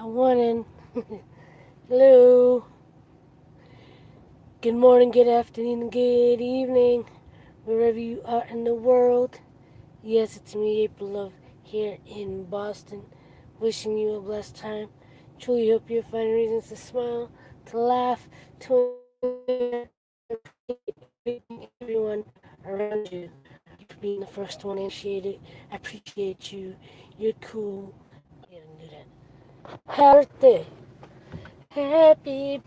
One. Hello. Good morning, good afternoon, good evening, wherever you are in the world. Yes, it's me, April Love, here in Boston, wishing you a blessed time. Truly hope you're finding reasons to smile, to laugh, to everyone around you. You for being the first one to initiate it. I appreciate you. You're cool. Yeah, do that. Happy birthday. Happy.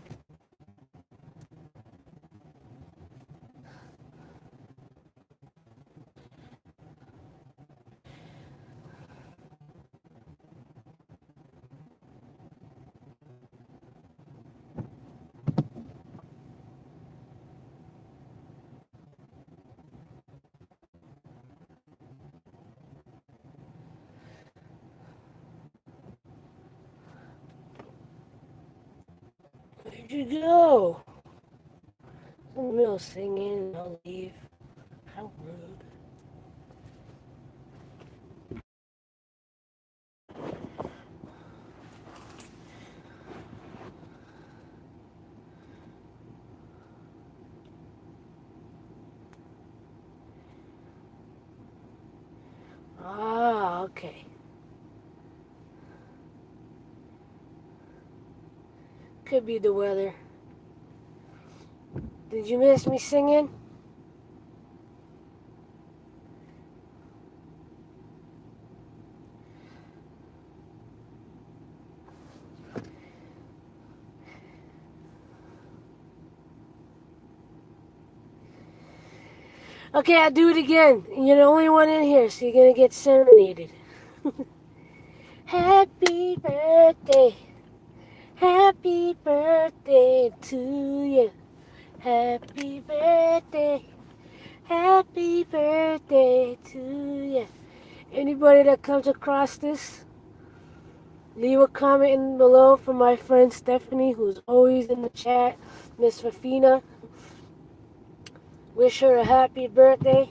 Where'd you go? I'm in the middle of singing and I'll leave. How rude. Ah, okay. Could be the weather. Did you miss me singing? Okay, I'll do it again. You're the only one in here, so you're gonna get serenaded. Happy birthday. Happy birthday to you. Happy birthday. Happy birthday to you. Anybody that comes across this, leave a comment in below for my friend Stephanie, who's always in the chat. Miss Fafina, wish her a happy birthday.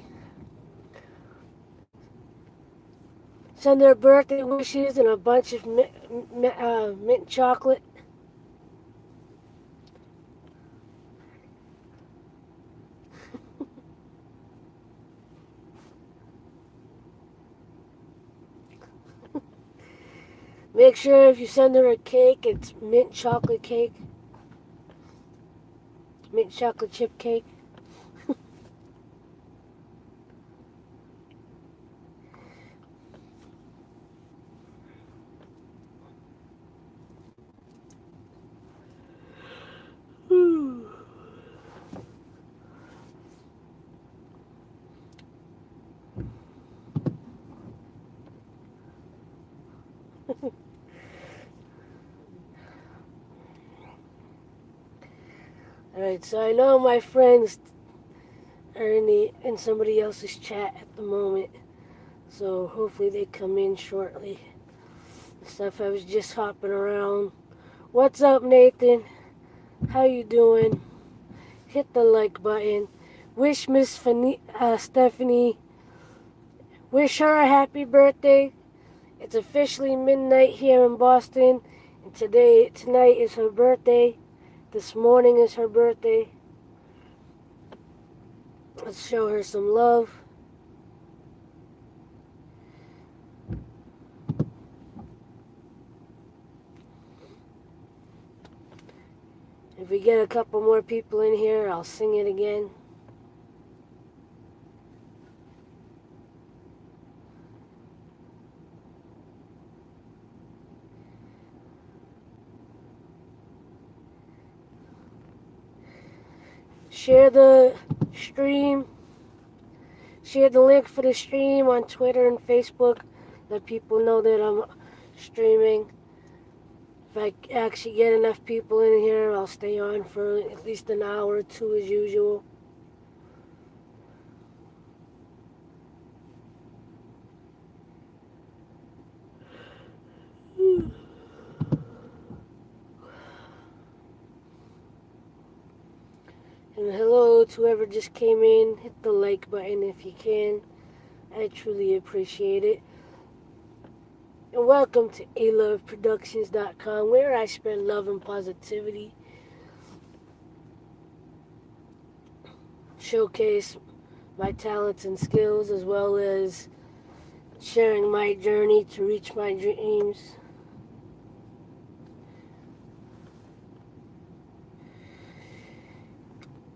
Send her birthday wishes and a bunch of mint chocolate. Make sure if you send her a cake, it's mint chocolate cake. Mint chocolate chip cake. Alright, so I know my friends are in somebody else's chat at the moment. So hopefully they come in shortly. Stuff I was just hopping around. What's up, Nathan? How you doing? Hit the like button. Wish Stephanie, wish her a happy birthday. It's officially midnight here in Boston, and tonight is her birthday. This morning is her birthday. Let's show her some love. If we get a couple more people in here, I'll sing it again. Share the stream. Share the link for the stream on Twitter and Facebook. Let people know that I'm streaming. If I actually get enough people in here, I'll stay on for at least an hour or two as usual. And hello to whoever just came in. Hit the like button if you can. I truly appreciate it. and welcome to aloveproductions.com, where I spread love and positivity, showcase my talents and skills, as well as sharing my journey to reach my dreams.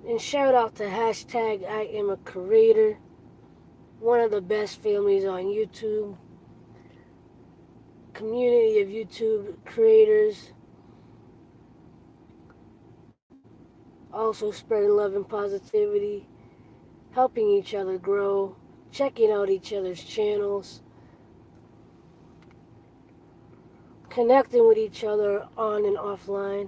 And shout out to hashtag I am a creator, one of the best families on YouTube, community of YouTube creators, also spreading love and positivity, helping each other grow, checking out each other's channels, connecting with each other on and offline.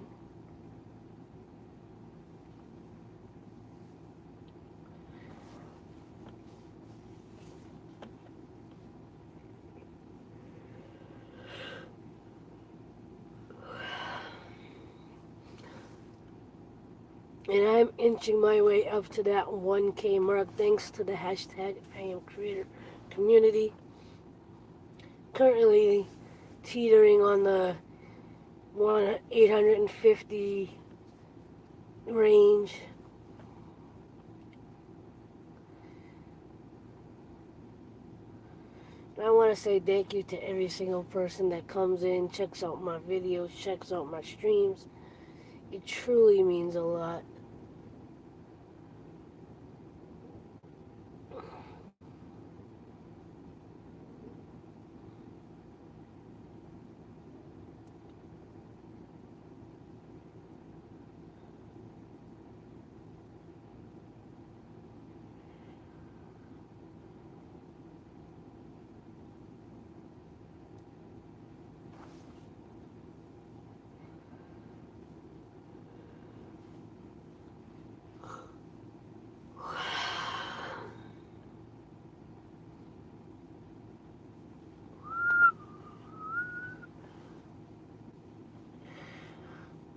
And I'm inching my way up to that 1K mark thanks to the hashtag I am creator community. Currently teetering on the 850 range. I want to say thank you to every single person that comes in, checks out my videos, checks out my streams. It truly means a lot.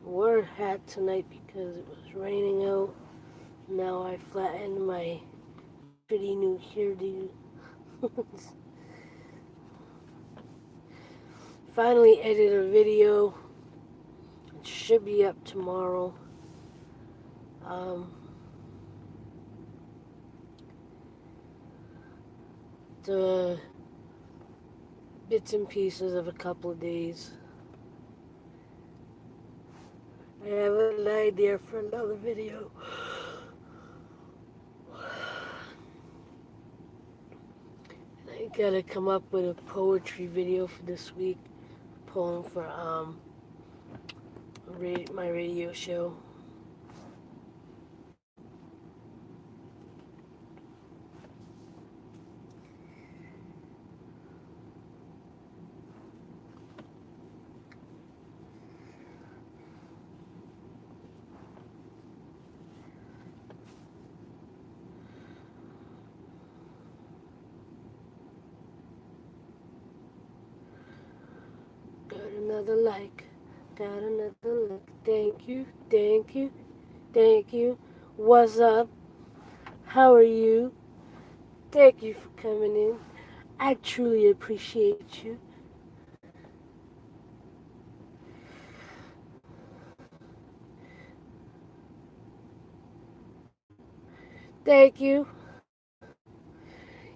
Wore a hat tonight because it was raining out. Now I flattened my pretty new hairdo. Finally edited a video. It should be up tomorrow. The bits and pieces of a couple of days. I have an idea for another video. I gotta come up with a poetry video for this week. Poem for my radio show. Got another like. Got another like. Thank you, thank you, thank you. What's up? How are you? Thank you for coming in. I truly appreciate you. Thank you.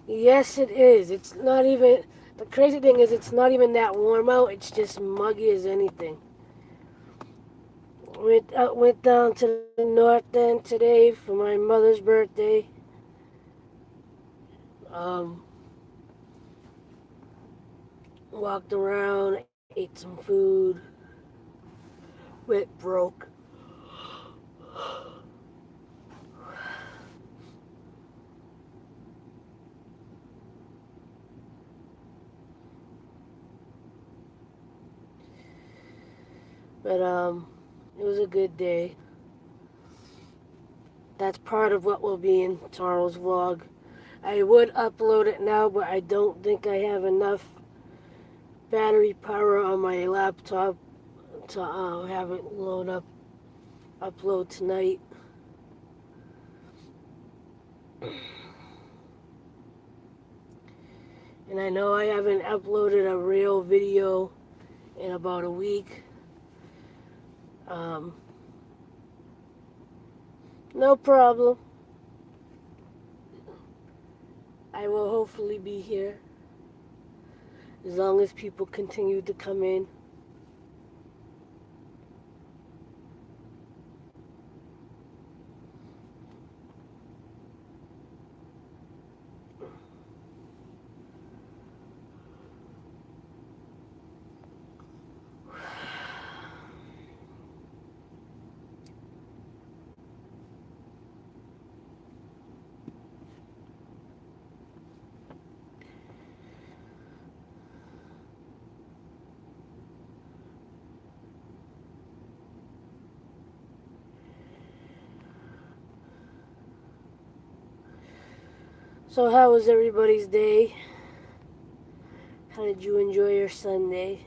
Yes, it is. It's not even. The crazy thing is, it's not even that warm out. It's just muggy as anything. Went down to the north end today for my mother's birthday. Walked around, ate some food, went broke. But it was a good day. That's part of what will be in tomorrow's vlog. I would upload it now, but I don't think I have enough battery power on my laptop to have it upload tonight. And I know I haven't uploaded a real video in about a week. No problem. I will hopefully be here as long as people continue to come in. So how was everybody's day? How did you enjoy your Sunday?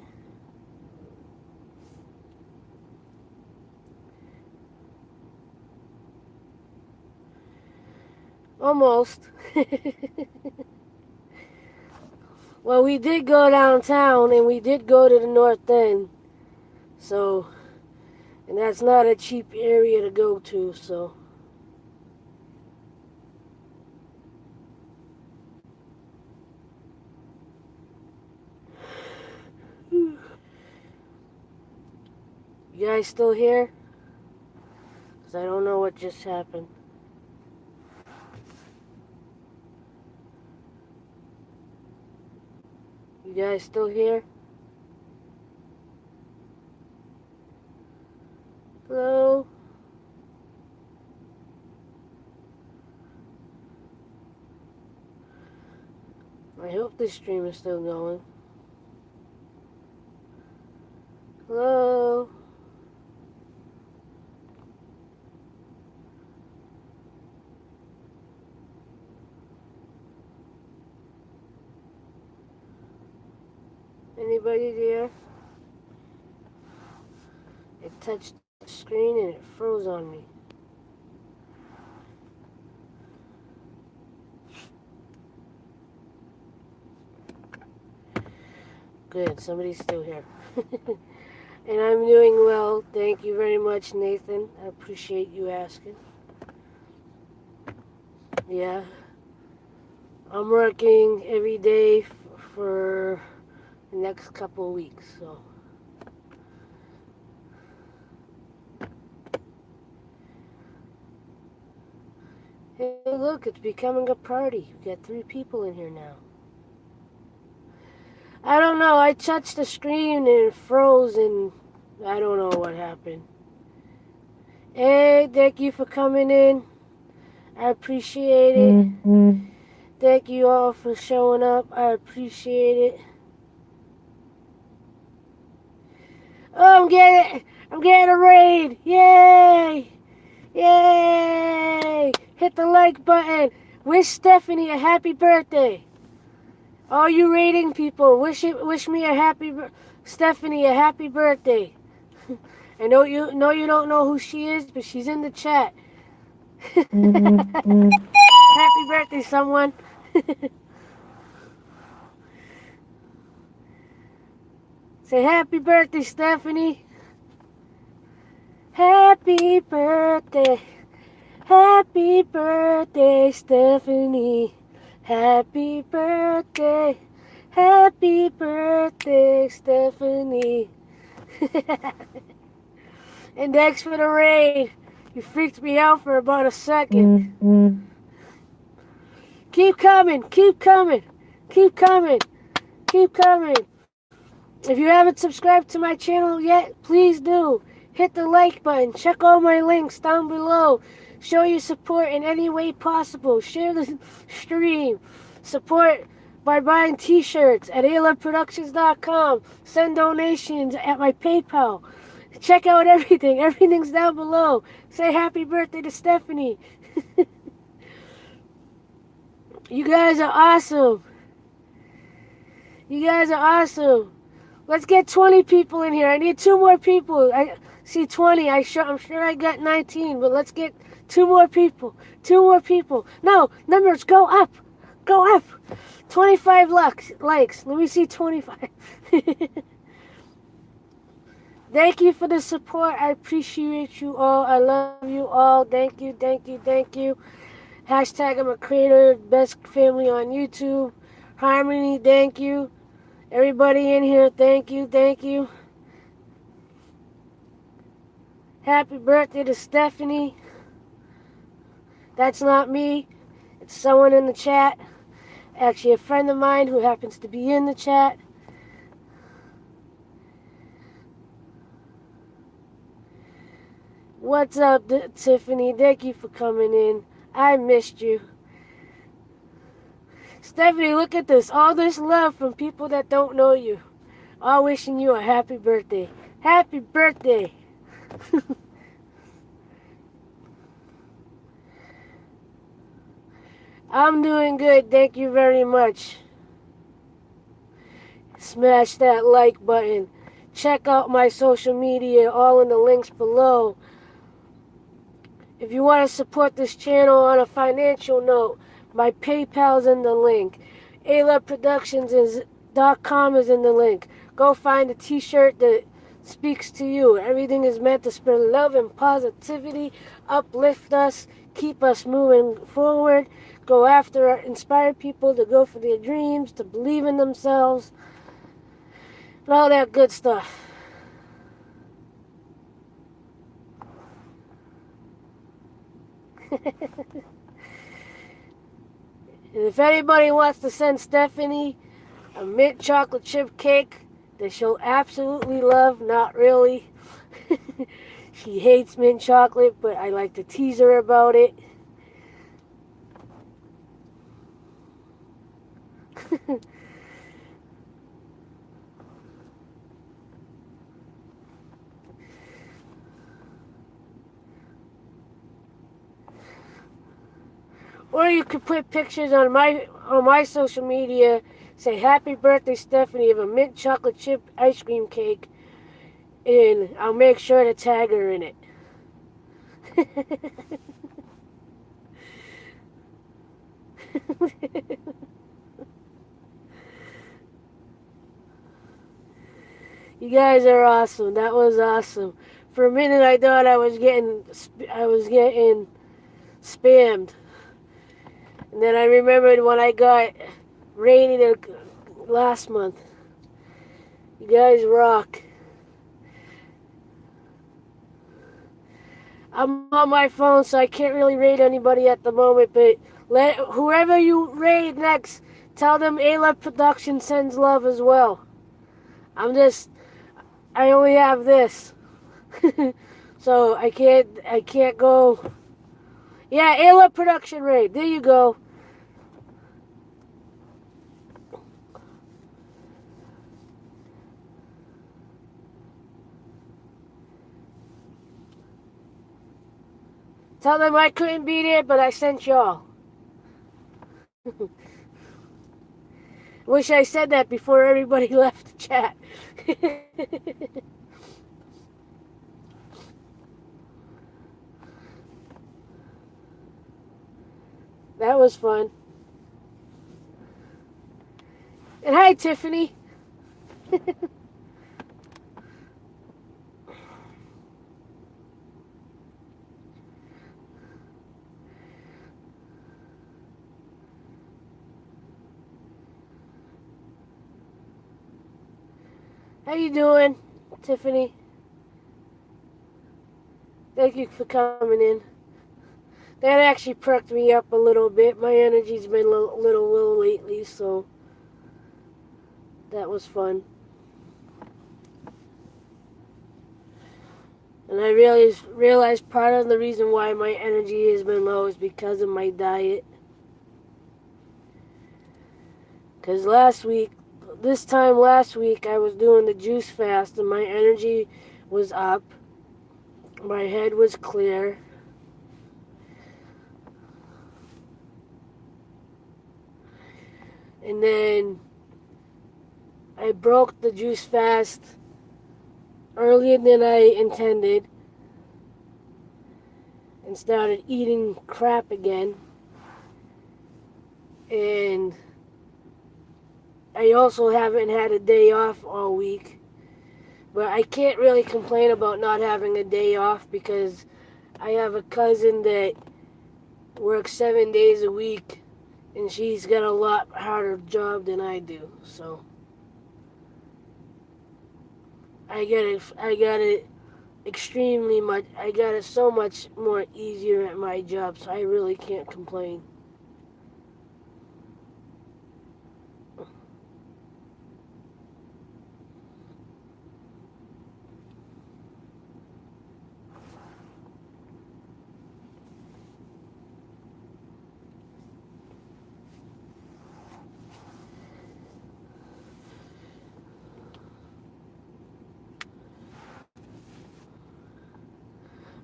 Almost. Well, we did go downtown and we did go to the North End. So, and that's not a cheap area to go to, so. You guys still here? Because I don't know what just happened. You guys still here? Hello? I hope this stream is still going. Hello? Anybody there? It touched the screen and it froze on me. Good, somebody's still here. And I'm doing well. Thank you very much, Nathan. I appreciate you asking. Yeah. I'm working every day for the next couple of weeks, so. Hey, look, it's becoming a party. We got 3 people in here now. I don't know, I touched the screen and it froze and I don't know what happened. Hey, thank you for coming in. I appreciate it. Thank you all for showing up. I appreciate it. Oh, I'm getting a raid. Yay! Yay! Hit the like button. Wish Stephanie a happy birthday. All you rating people, wish me Stephanie a happy birthday. I know you don't know who she is, but she's in the chat. Happy birthday, someone. Say happy birthday, Stephanie. Happy birthday. Happy birthday, Stephanie. Happy birthday. Happy birthday, Stephanie. And thanks for the raid. You freaked me out for about a second. Keep coming, keep coming, keep coming, keep coming. If you haven't subscribed to my channel yet, please do. Hit the like button. Check all my links down below. Show your support in any way possible. Share the stream. Support by buying t-shirts at aloveproductions.com. Send donations at my PayPal. Check out everything. Everything's down below. Say happy birthday to Stephanie. You guys are awesome. You guys are awesome. Let's get 20 people in here. I need 2 more people. I see 20. I'm sure I got 19, but let's get 2 more people. 2 more people. No, numbers go up. Go up. 25 likes. Let me see 25. Thank you for the support. I appreciate you all. I love you all. Thank you, thank you, thank you. Hashtag I'm a creator. Best family on YouTube. Harmony, thank you. Everybody in here, thank you, thank you. Happy birthday to Stephanie. That's not me. It's someone in the chat. Actually, a friend of mine who happens to be in the chat. What's up, Tiffany? Thank you for coming in. I missed you. Stephanie, look at this. All this love from people that don't know you. All wishing you a happy birthday. Happy birthday. I'm doing good. Thank you very much. Smash that like button. Check out my social media, all in the links below. If you want to support this channel on a financial note, my PayPal's in the link. aloveproductions.com is in the link. Go find a t-shirt that speaks to you. Everything is meant to spread love and positivity, uplift us, keep us moving forward, go after, inspire people to go for their dreams, to believe in themselves, and all that good stuff. And if anybody wants to send Stephanie a mint chocolate chip cake that she'll absolutely love, not really. She hates mint chocolate, but I like to tease her about it. Or you could put pictures on my social media, say happy birthday Stephanie of a mint chocolate chip ice cream cake, and I'll make sure to tag her in it. You guys are awesome. That was awesome. For a minute I thought I was getting spammed. And then I remembered when I got rated last month. You guys rock. I'm on my phone, so I can't really rate anybody at the moment, but whoever you rate next, tell them A-Love Productions sends love as well. I only have this. So I can't go. Yeah, A-Love Production rate. There you go. Tell them I couldn't be there, but I sent y'all. Wish I said that before everybody left the chat. That was fun. And hi, Tiffany. How you doing, Tiffany? Thank you for coming in. That actually perked me up a little bit. My energy's been a little low lately, so that was fun. And I realized part of the reason why my energy has been low is because of my diet. Because this time last week, I was doing the juice fast and my energy was up. My head was clear. And then I broke the juice fast earlier than I intended and started eating crap again. and I also haven't had a day off all week. But I can't really complain about not having a day off because I have a cousin that works 7 days a week, and she's got a lot harder job than I do. So I got it extremely much. I got it so much more easier at my job, so I really can't complain.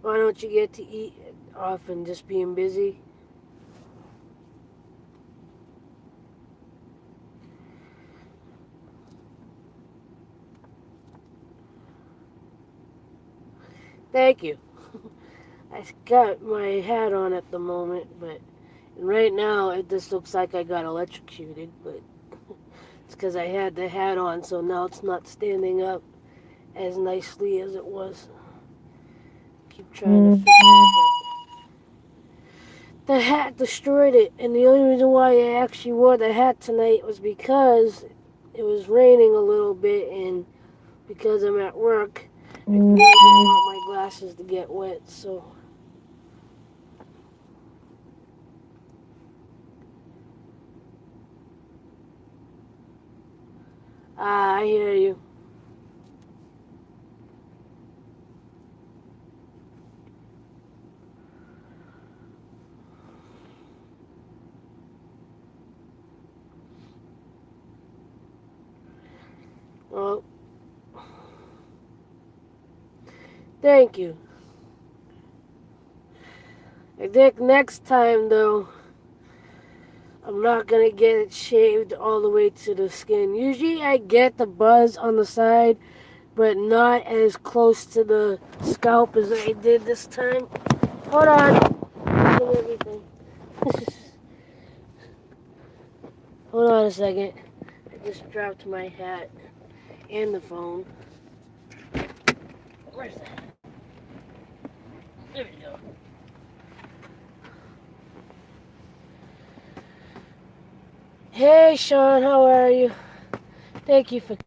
Why don't you get to eat often, just being busy? Thank you. I got my hat on at the moment, but right now it just looks like I got electrocuted, but it's because I had the hat on, so now it's not standing up as nicely as it was. Keep trying to fix it, but the hat destroyed it, and the only reason why I actually wore the hat tonight was because it was raining a little bit, and because I'm at work, I really didn't want my glasses to get wet, so. I hear you. Well, thank you. I think next time, though, I'm not gonna get it shaved all the way to the skin. Usually I get the buzz on the side, but not as close to the scalp as I did this time. Hold on. Everything. Hold on a second. I just dropped my hat and the phone. Where's that? There we go. Hey Sean, how are you? Thank you for.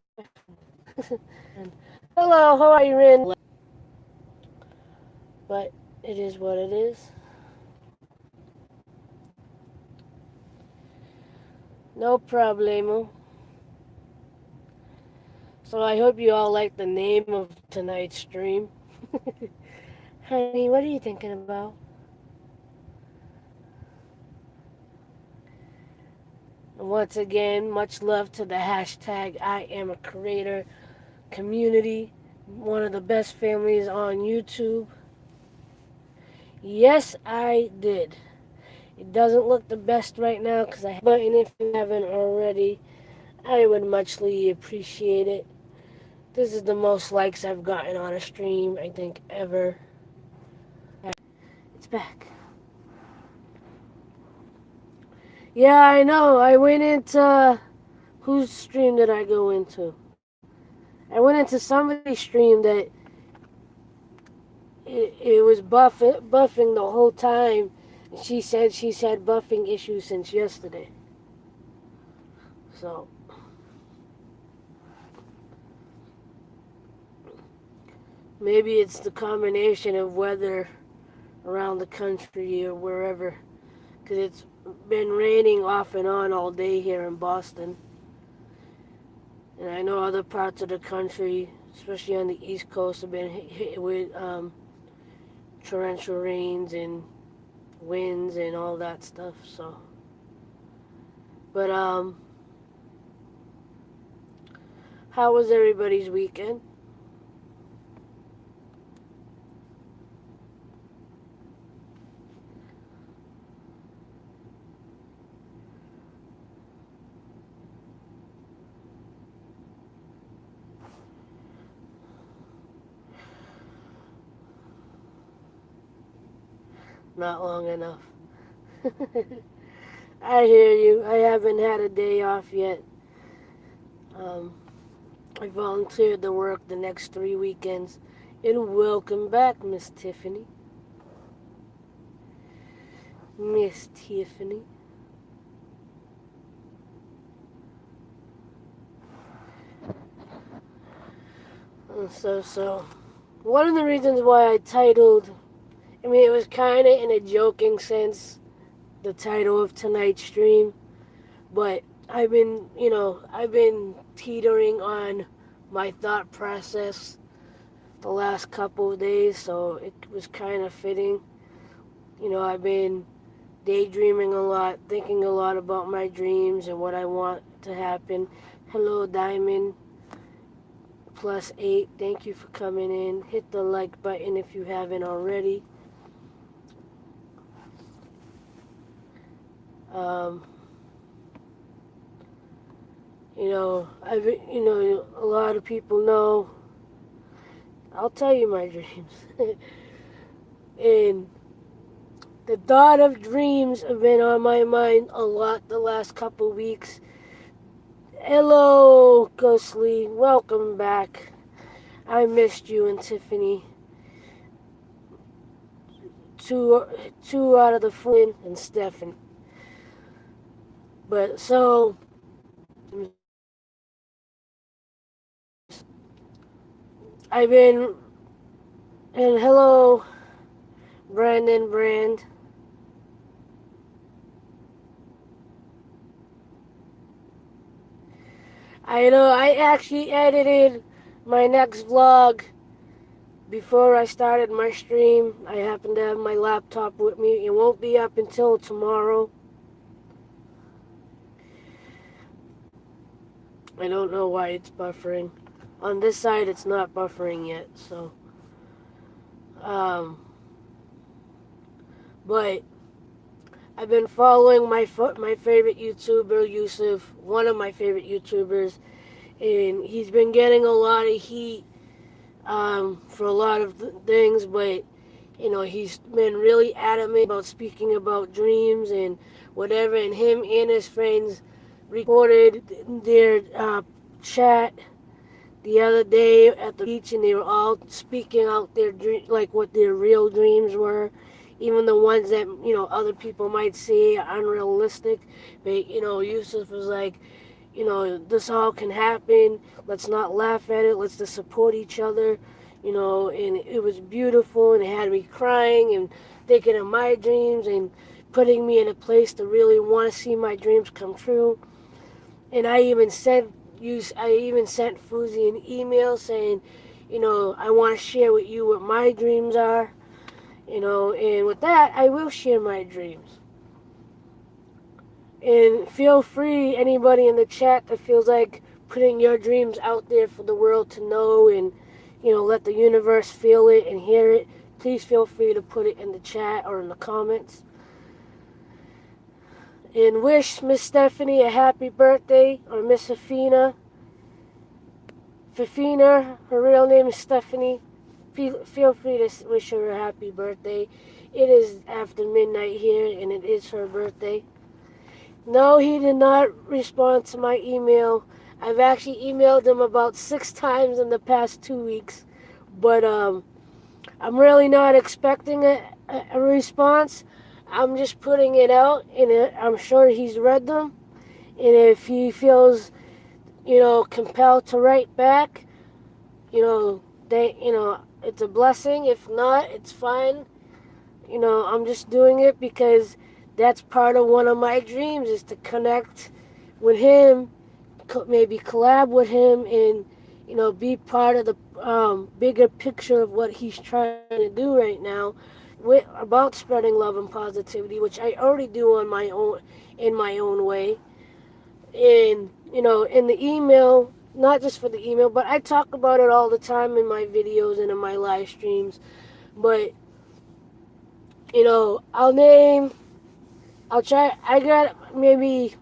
And hello, how are you, Rin? But it is what it is. No problemo. So I hope you all like the name of tonight's stream. Honey, what are you thinking about? And once again, much love to the hashtag I am a creator community. One of the best families on YouTube. Yes, I did. It doesn't look the best right now because I have a button. If you haven't already, I would muchly appreciate it. This is the most likes I've gotten on a stream, I think, ever. It's back. Yeah, I know. I went into... Whose stream did I go into? I went into somebody's stream that it was buffing the whole time. She said she's had buffing issues since yesterday. So, maybe it's the combination of weather around the country or wherever. Because it's been raining off and on all day here in Boston. And I know other parts of the country, especially on the East Coast, have been hit with torrential rains and winds and all that stuff. So, but how was everybody's weekend? Not long enough. I hear you. I haven't had a day off yet. Um, I volunteered to work the next 3 weekends. And welcome back, Miss Tiffany. Miss Tiffany. So, one of the reasons why I titled, I mean, it was kind of in a joking sense, the title of tonight's stream, but I've been teetering on my thought process the last couple of days, so it was kind of fitting. I've been daydreaming a lot, thinking a lot about my dreams and what I want to happen. Hello, Diamond. +8. Thank you for coming in. Hit the like button if you haven't already. Um, a lot of people know. I'll tell you my dreams. And the thought of dreams have been on my mind a lot the last couple weeks. Hello, Ghostly. Welcome back. I missed you and Tiffany. Two out of the four and Stefan. But so I've been, and hello, Brandon Brand. I know I actually edited my next vlog before I started my stream. I happen to have my laptop with me. It won't be up until tomorrow. I don't know why it's buffering. On this side, it's not buffering yet, so. But I've been following my favorite YouTuber, Yusuf, one of my favorite YouTubers, and he's been getting a lot of heat for a lot of things, but he's been really adamant about speaking about dreams and whatever, and him and his friends recorded their chat the other day at the beach, and they were all speaking out their like what their real dreams were, even the ones that other people might say are unrealistic. But Yusuf was like, this all can happen. Let's not laugh at it. Let's just support each other. And it was beautiful, and it had me crying and thinking of my dreams and putting me in a place to really want to see my dreams come true. And I even sent Fuzi an email saying, I want to share with you what my dreams are. And with that, I will share my dreams. And feel free, anybody in the chat that feels like putting your dreams out there for the world to know and, let the universe feel it and hear it, please feel free to put it in the chat or in the comments. And wish Miss Stephanie a happy birthday, or Miss Fafina. Fafina, her real name is Stephanie. Feel free to wish her a happy birthday. It is after midnight here, and it is her birthday. No, he did not respond to my email. I've actually emailed him about 6 times in the past 2 weeks, but I'm really not expecting a response. I'm just putting it out, and I'm sure he's read them. And if he feels, compelled to write back, it's a blessing. If not, it's fine. I'm just doing it because that's part of one of my dreams, is to connect with him, maybe collab with him, and be part of the bigger picture of what he's trying to do right now about spreading love and positivity, which I already do in my own way. And in the email, not just for the email, but I talk about it all the time in my videos and in my live streams. But I'll try. I got maybe.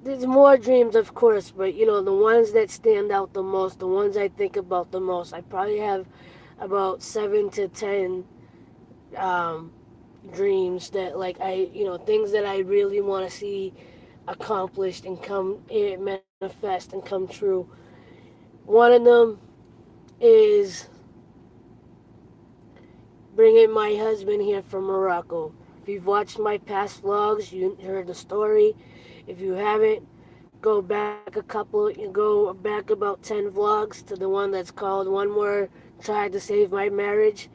There's more dreams, of course, but the ones that stand out the most, the ones I think about the most, I probably have about 7 to 10 um, dreams that like things that I really want to see accomplished and manifest and come true. One of them is bringing my husband here from Morocco. If you've watched my past vlogs, you heard the story. If you haven't, go back about 10 vlogs to the one that's called One More Tried to Save My Marriage.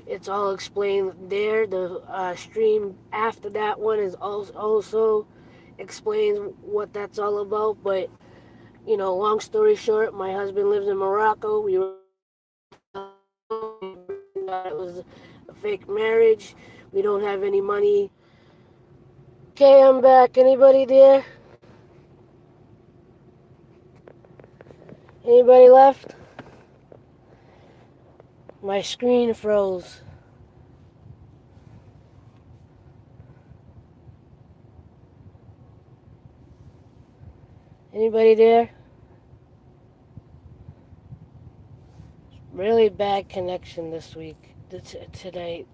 It's all explained there. The stream after that one is also explains what that's all about. But long story short, my husband lives in Morocco. We were thought it was a fake marriage. We don't have any money. Okay, I'm back. Anybody there? Anybody left? My screen froze. Anybody there? Really bad connection this week, tonight.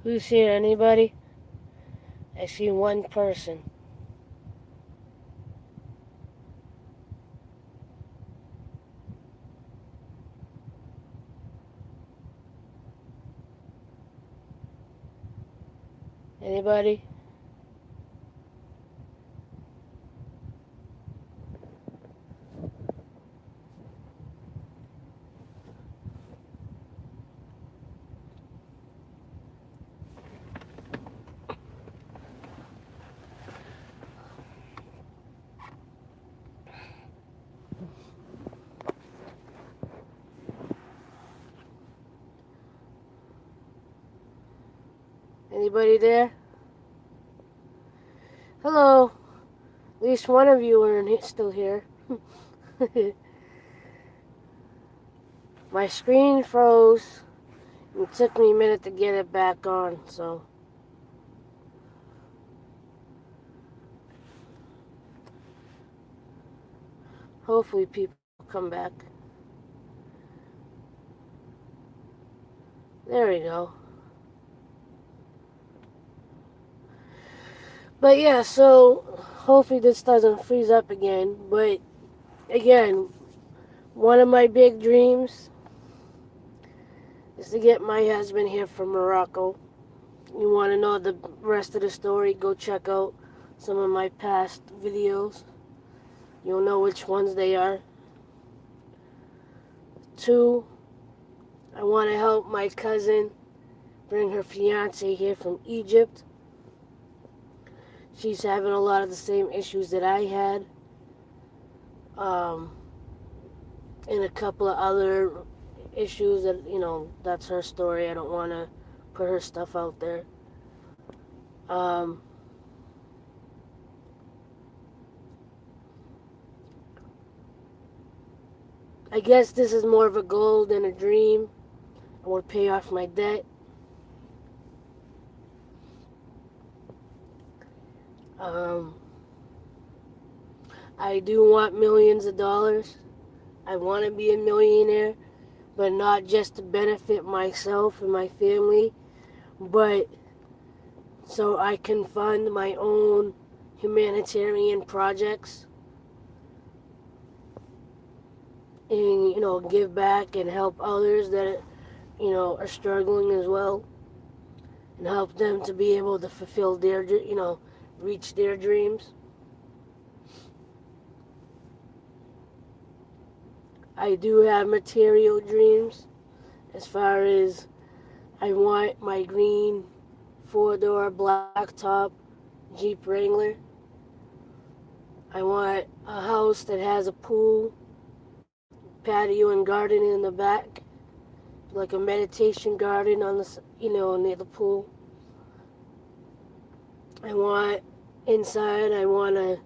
Who's here? Anybody? I see one person. Anybody? Anybody there? Hello. At least one of you are still here. My screen froze. It took me a minute to get it back on, so. Hopefully people come back. There we go. But yeah, so hopefully this doesn't freeze up again. But again, one of my big dreams is to get my husband here from Morocco. You want to know the rest of the story, go check out some of my past videos. You'll know which ones they are. 2, I want to help my cousin bring her fiance here from Egypt. She's having a lot of the same issues that I had. And a couple of other issues that, that's her story. I don't want to put her stuff out there. I guess this is more of a goal than a dream. I want to pay off my debt. I do want millions of dollars. I want to be a millionaire, but not just to benefit myself and my family, but so I can fund my own humanitarian projects and, give back and help others that, are struggling as well, and help them to be able to fulfill their, reach their dreams. I do have material dreams as far as I want my green 4-door blacktop Jeep Wrangler. I want a house that has a pool, patio and garden in the back, like a meditation garden on the, near the pool. I want a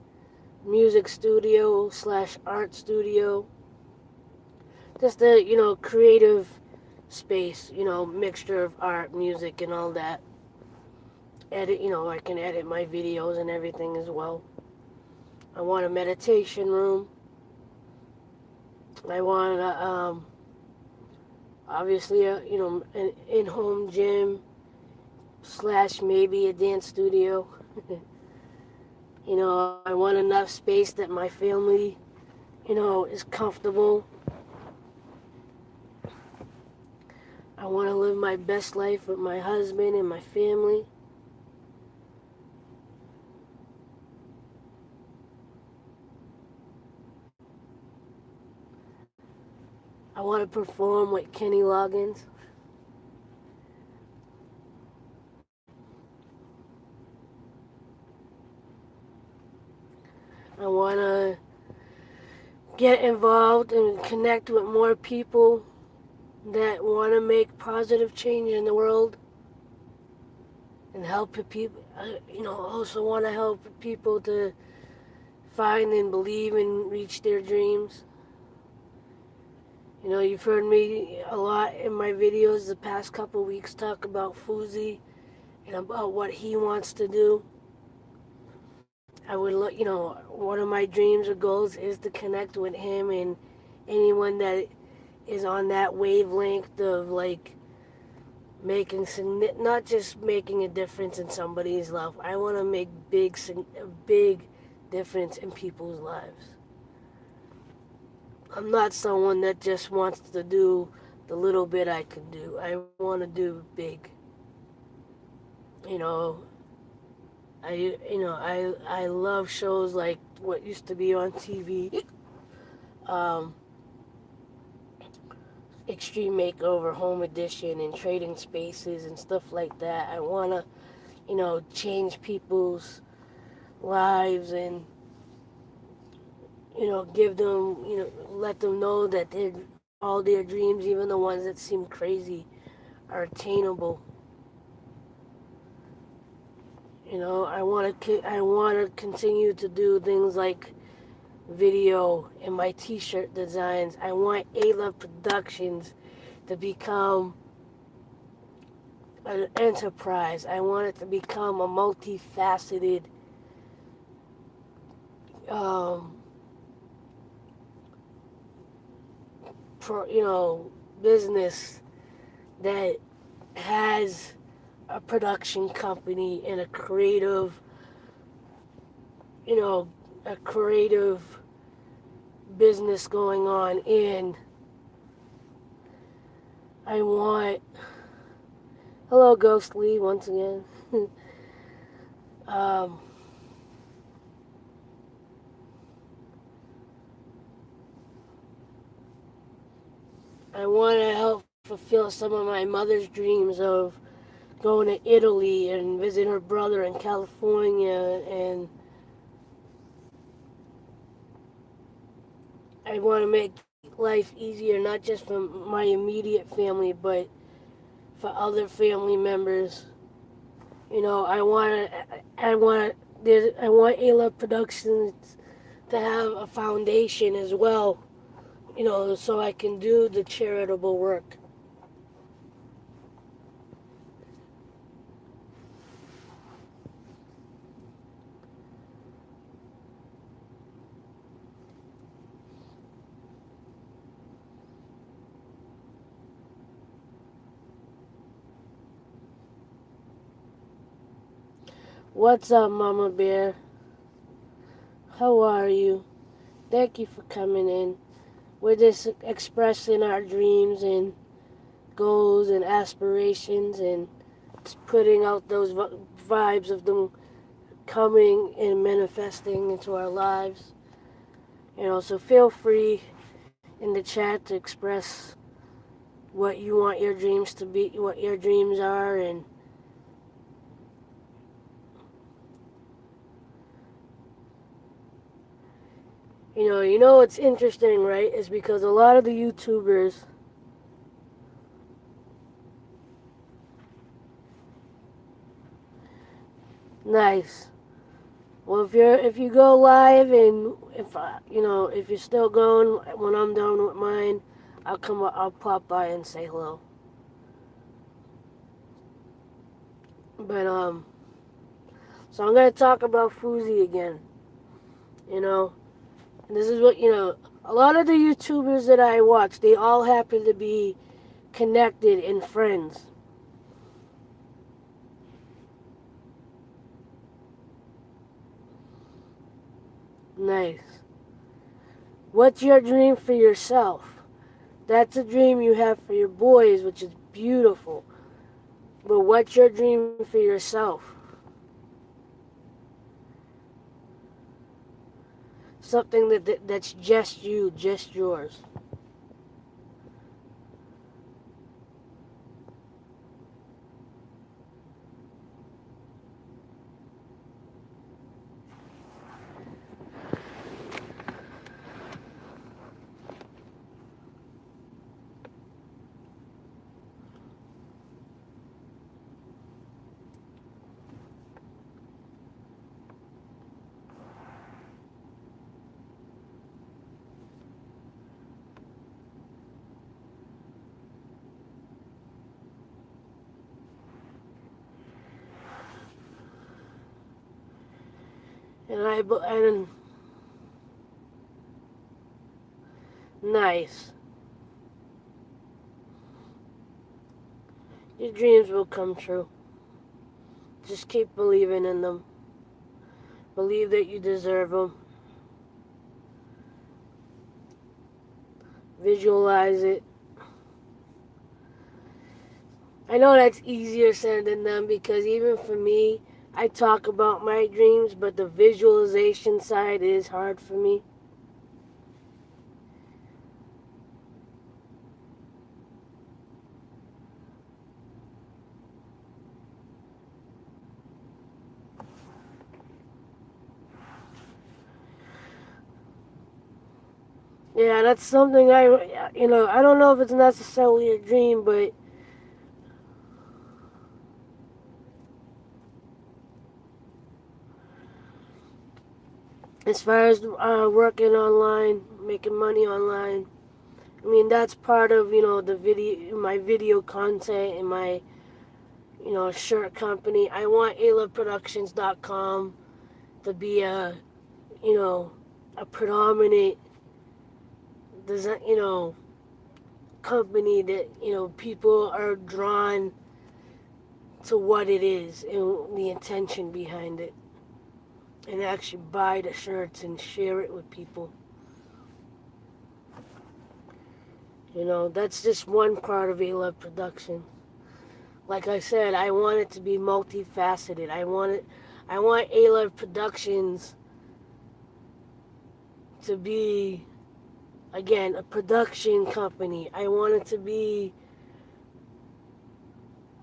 music studio / art studio just a, creative space, mixture of art, music, and all that. Edit, I can edit my videos and everything as well. I want a meditation room. I want obviously an in-home gym slash maybe a dance studio. I want enough space that my family, is comfortable. I want to live my best life with my husband and my family. I want to perform with Kenny Loggins. I want to get involved and connect with more people that want to make positive change in the world and help people. Also want to help people to find and believe and reach their dreams. You've heard me a lot in my videos the past couple weeks talk about Fuzi and about what he wants to do. I would look, one of my dreams or goals is to connect with him and anyone that is on that wavelength of like making not just making a difference in somebody's life. I want to make a big difference in people's lives. I'm not someone that just wants to do the little bit I can do. I want to do big. I love shows like what used to be on TV, Extreme Makeover, Home Edition, and Trading Spaces and stuff like that. I want to, change people's lives and, give them, let them know that all their dreams, even the ones that seem crazy, are attainable. I want to continue to do things like video and my t-shirt designs. I want aloveproductions to become an enterprise. I want it to become a multifaceted business that has a production company and a creative business going on. And I want, hello Ghostly once again. I want to help fulfill some of my mother's dreams of going to Italy and visit her brother in California, and I want to make life easier, not just for my immediate family, but for other family members. I want Ayla Productions to have a foundation as well, so I can do the charitable work. What's up, Mama Bear? How are you? Thank you for coming in. We're just expressing our dreams and goals and aspirations and just putting out those vibes of them coming and manifesting into our lives. So feel free in the chat to express what you want your dreams to be, what your dreams are, and what's interesting, right, is because a lot of the YouTubers nice. Well, if you go live and if you're still going when I'm done with mine, I'll pop by and say hello. But so I'm gonna talk about Fuzi again. You know, and this is what a lot of the YouTubers that I watch, they all happen to be connected and friends. Nice. What's your dream for yourself? That's a dream you have for your boys, which is beautiful. But what's your dream for yourself? Something that's just you, just yours. And nice. Your dreams will come true. Just keep believing in them. Believe that you deserve them. Visualize it. I know that's easier said than done because even for me, I talk about my dreams, but the visualization side is hard for me. Yeah, that's something I don't know if it's necessarily a dream, but as far as working online, making money online, I mean, that's part of, my video content and my, shirt company. I want aloveproductions.com to be you know, a predominant design, company that, people are drawn to what it is and the intention behind it, and actually buy the shirts and share it with people. That's just one part of A Love Production. Like I said, I want it to be multifaceted. I want A Love Productions to be, again, a production company. I want it to be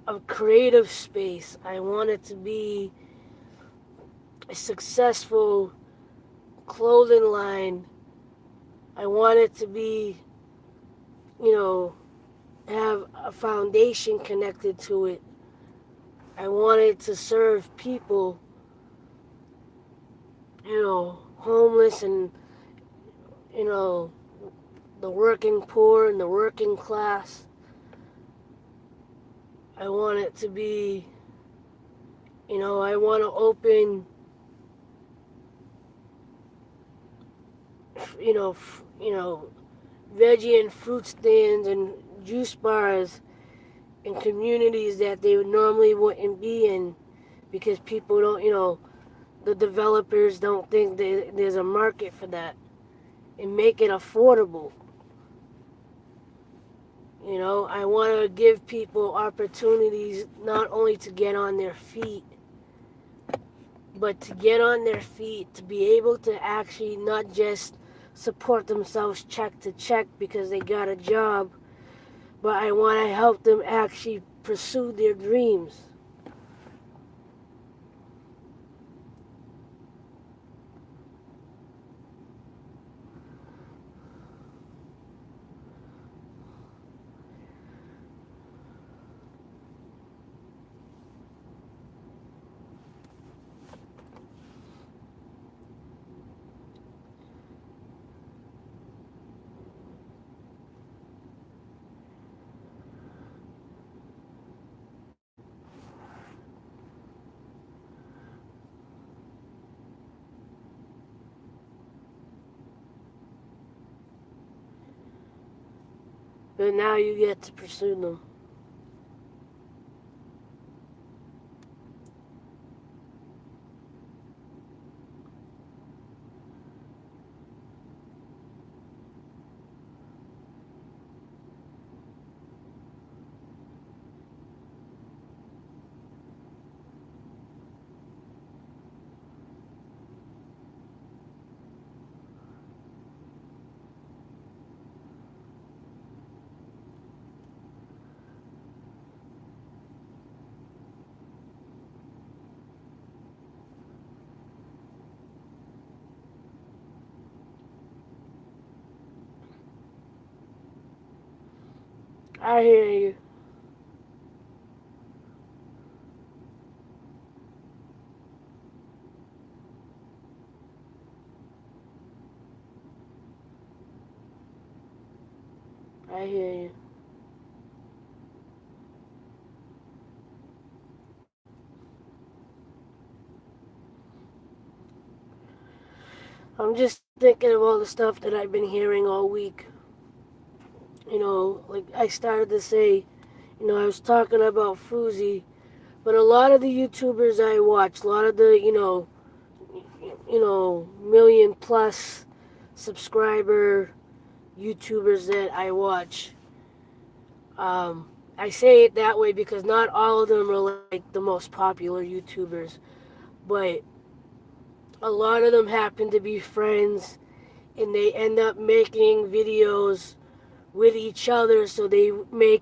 a creative space. I want it to be a successful clothing line. I want it to be, have a foundation connected to it. I want it to serve people, homeless and, the working poor and the working class. I want it to be, I want to open, you know, veggie and fruit stands and juice bars in communities that they normally wouldn't be in because people don't, the developers don't think that there's a market for that, and make it affordable. I want to give people opportunities not only to get on their feet, but to get on their feet, to be able to actually not just support themselves check to check because they got a job, but I want to help them actually pursue their dreams. but now you get to pursue them. I hear you. I hear you. I'm just thinking of all the stuff that I've been hearing all week. Like I started to say, I was talking about Fuzi, but a lot of the YouTubers I watch, a lot of the, million plus subscriber YouTubers that I watch, I say it that way because not all of them are like the most popular YouTubers, but a lot of them happen to be friends and they end up making videos with each other so they make,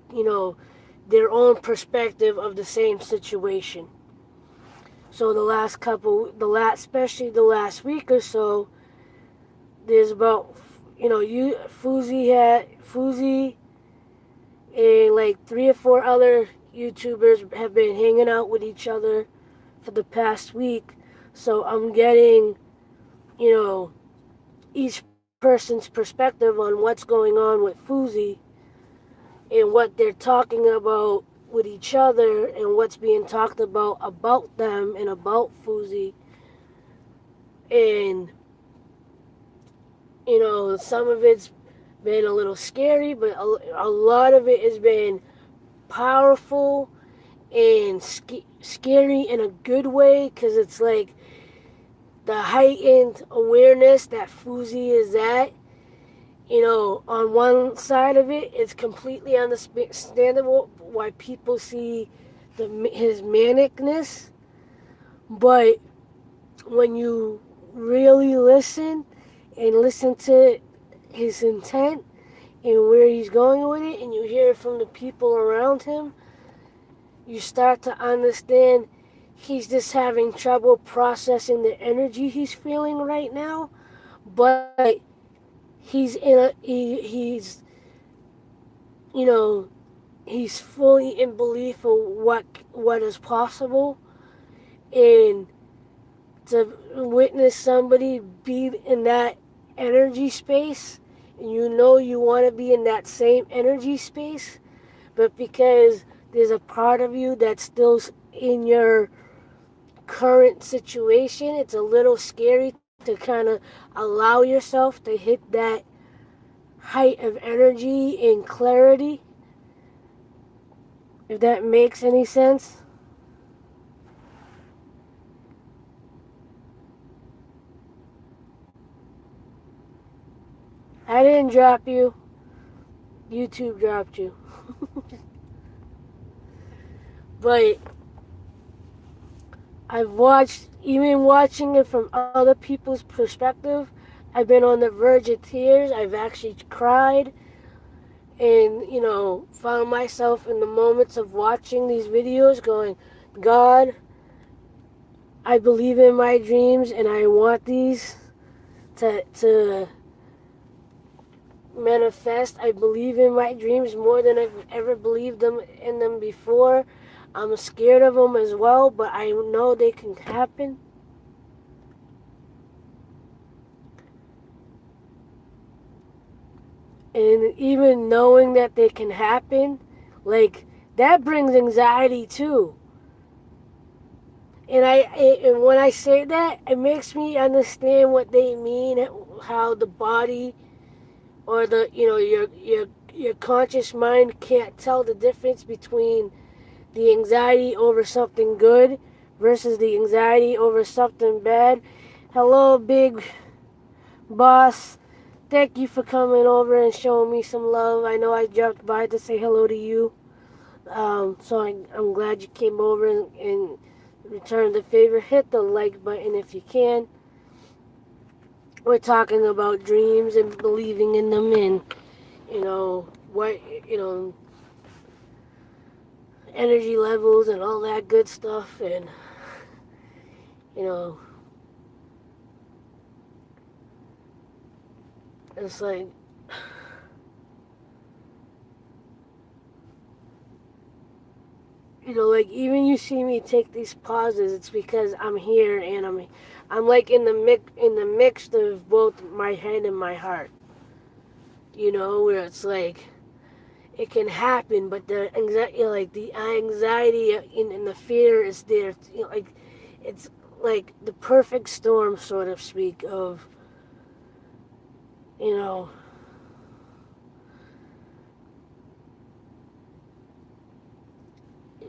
their own perspective of the same situation. So especially the last week or so, there's about, Fuzi and like 3 or 4 other YouTubers have been hanging out with each other for the past week. So I'm getting, each person's perspective on what's going on with Fuzi and what they're talking about with each other and what's being talked about them and about Fuzi. And, some of it's been a little scary, but a lot of it has been powerful and scary in a good way because it's like the heightened awareness that Fuzi is at. On one side of it, it's completely understandable why people see his manicness, but when you really listen and listen to his intent and where he's going with it, and you hear it from the people around him, you start to understand he's just having trouble processing the energy he's feeling right now, but he's he's fully in belief of what is possible, and to witness somebody be in that energy space, and you want to be in that same energy space, but because there's a part of you that's still in your current situation, it's a little scary to kind of allow yourself to hit that height of energy and clarity, if that makes any sense. I didn't drop you. YouTube dropped you. But even watching it from other people's perspective, I've been on the verge of tears. I've actually cried and, found myself in the moments of watching these videos going, God, I believe in my dreams and I want these to manifest. I believe in my dreams more than I've ever believed in them before. I'm scared of them as well, but I know they can happen. And even knowing that they can happen, like, that brings anxiety too. And when I say that, it makes me understand what they mean, how the body or your your conscious mind can't tell the difference between the anxiety over something good versus the anxiety over something bad. Hello, big boss. Thank you for coming over and showing me some love. I know I dropped by to say hello to you. So I'm glad you came over and returned the favor. Hit the like button if you can. We're talking about dreams and believing in them, and what energy levels and all that good stuff, and you know it's like like even you see me take these pauses, it's because I'm here and I'm like in the mix of both my head and my heart. Where it's like it can happen, but the anxiety and the fear is there. Like it's like the perfect storm, so to speak, of you know.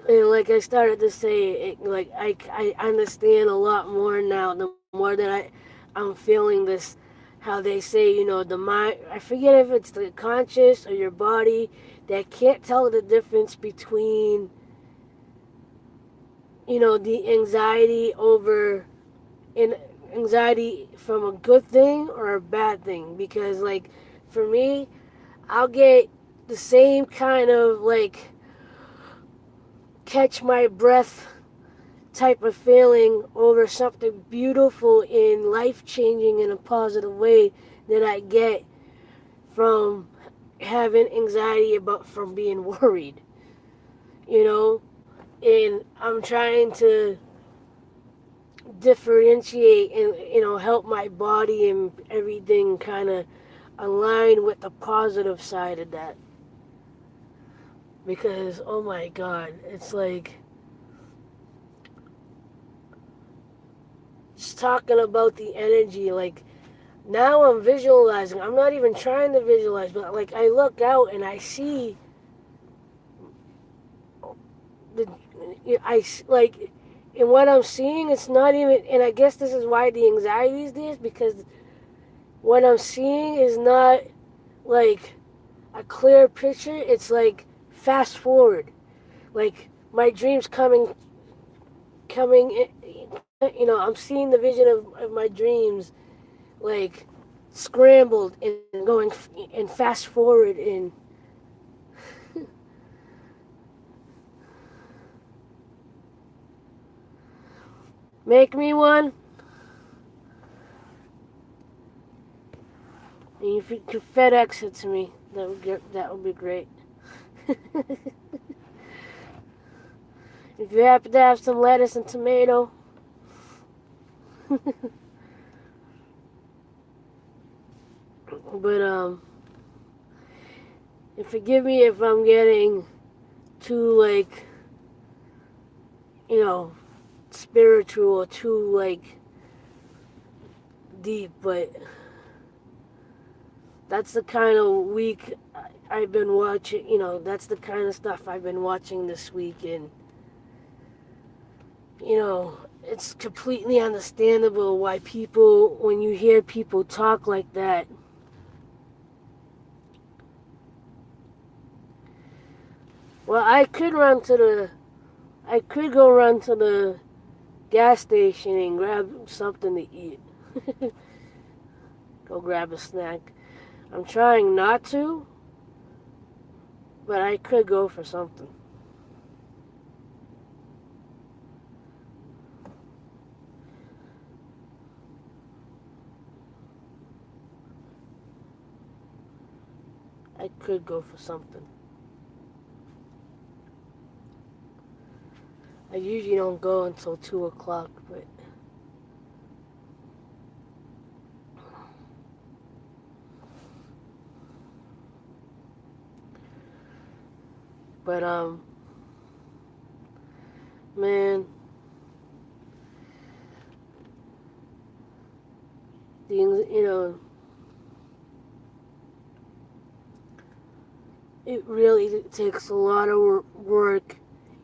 And like I started to say, I understand a lot more now. The more that I'm feeling this, how they say, the mind. I forget if it's the conscious or your body that can't tell the difference between, the anxiety over in anxiety from a good thing or a bad thing. Because like for me, I'll get the same kind of like catch my breath type of feeling over something beautiful and life changing in a positive way that I get from having anxiety about from being worried. You know, and I'm trying to differentiate and help my body and everything kind of align with the positive side of that, because oh my god, it's like just talking about the energy. Like now I'm visualizing. I'm not even trying to visualize, but like I look out and I see the I like, and what I'm seeing, it's not even. And I guess this is why the anxiety is there, because what I'm seeing is not like a clear picture. It's like fast forward, like my dreams coming. I'm seeing the vision of my dreams like scrambled and going and fast forward and make me one. And if you could FedEx it to me, that would be great. If you happen to have some lettuce and tomato. But and forgive me if I'm getting too like spiritual or too like deep, but that's the kind of week I've been watching. That's the kind of stuff I've been watching this week, and it's completely understandable why people, when you hear people talk like that, well, I could go run to the gas station and grab something to eat. Go grab a snack. I'm trying not to, but I could go for something. I could go for something. I usually don't go until 2 o'clock, but man, the it really takes a lot of work.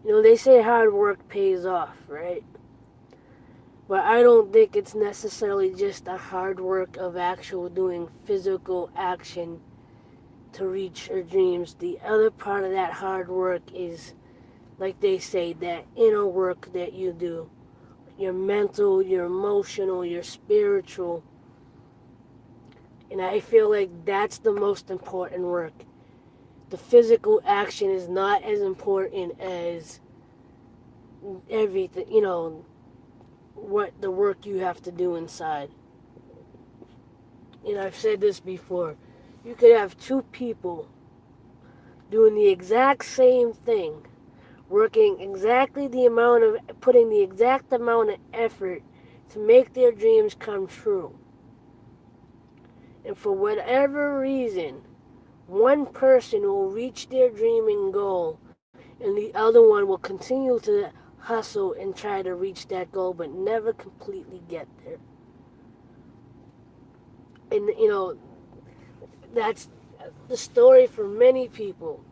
You know, they say hard work pays off, right? But I don't think it's necessarily just the hard work of actual doing physical action to reach your dreams. The other part of that hard work is, like they say, that inner work that you do. Your mental, your emotional, your spiritual. And I feel like that's the most important work. The physical action is not as important as everything, what the work you have to do inside. And I've said this before. You could have two people doing the exact same thing, working exactly the amount of, putting the exact amount of effort to make their dreams come true. And for whatever reason, one person will reach their dreaming goal and the other one will continue to hustle and try to reach that goal but never completely get there. And, that's the story for many people.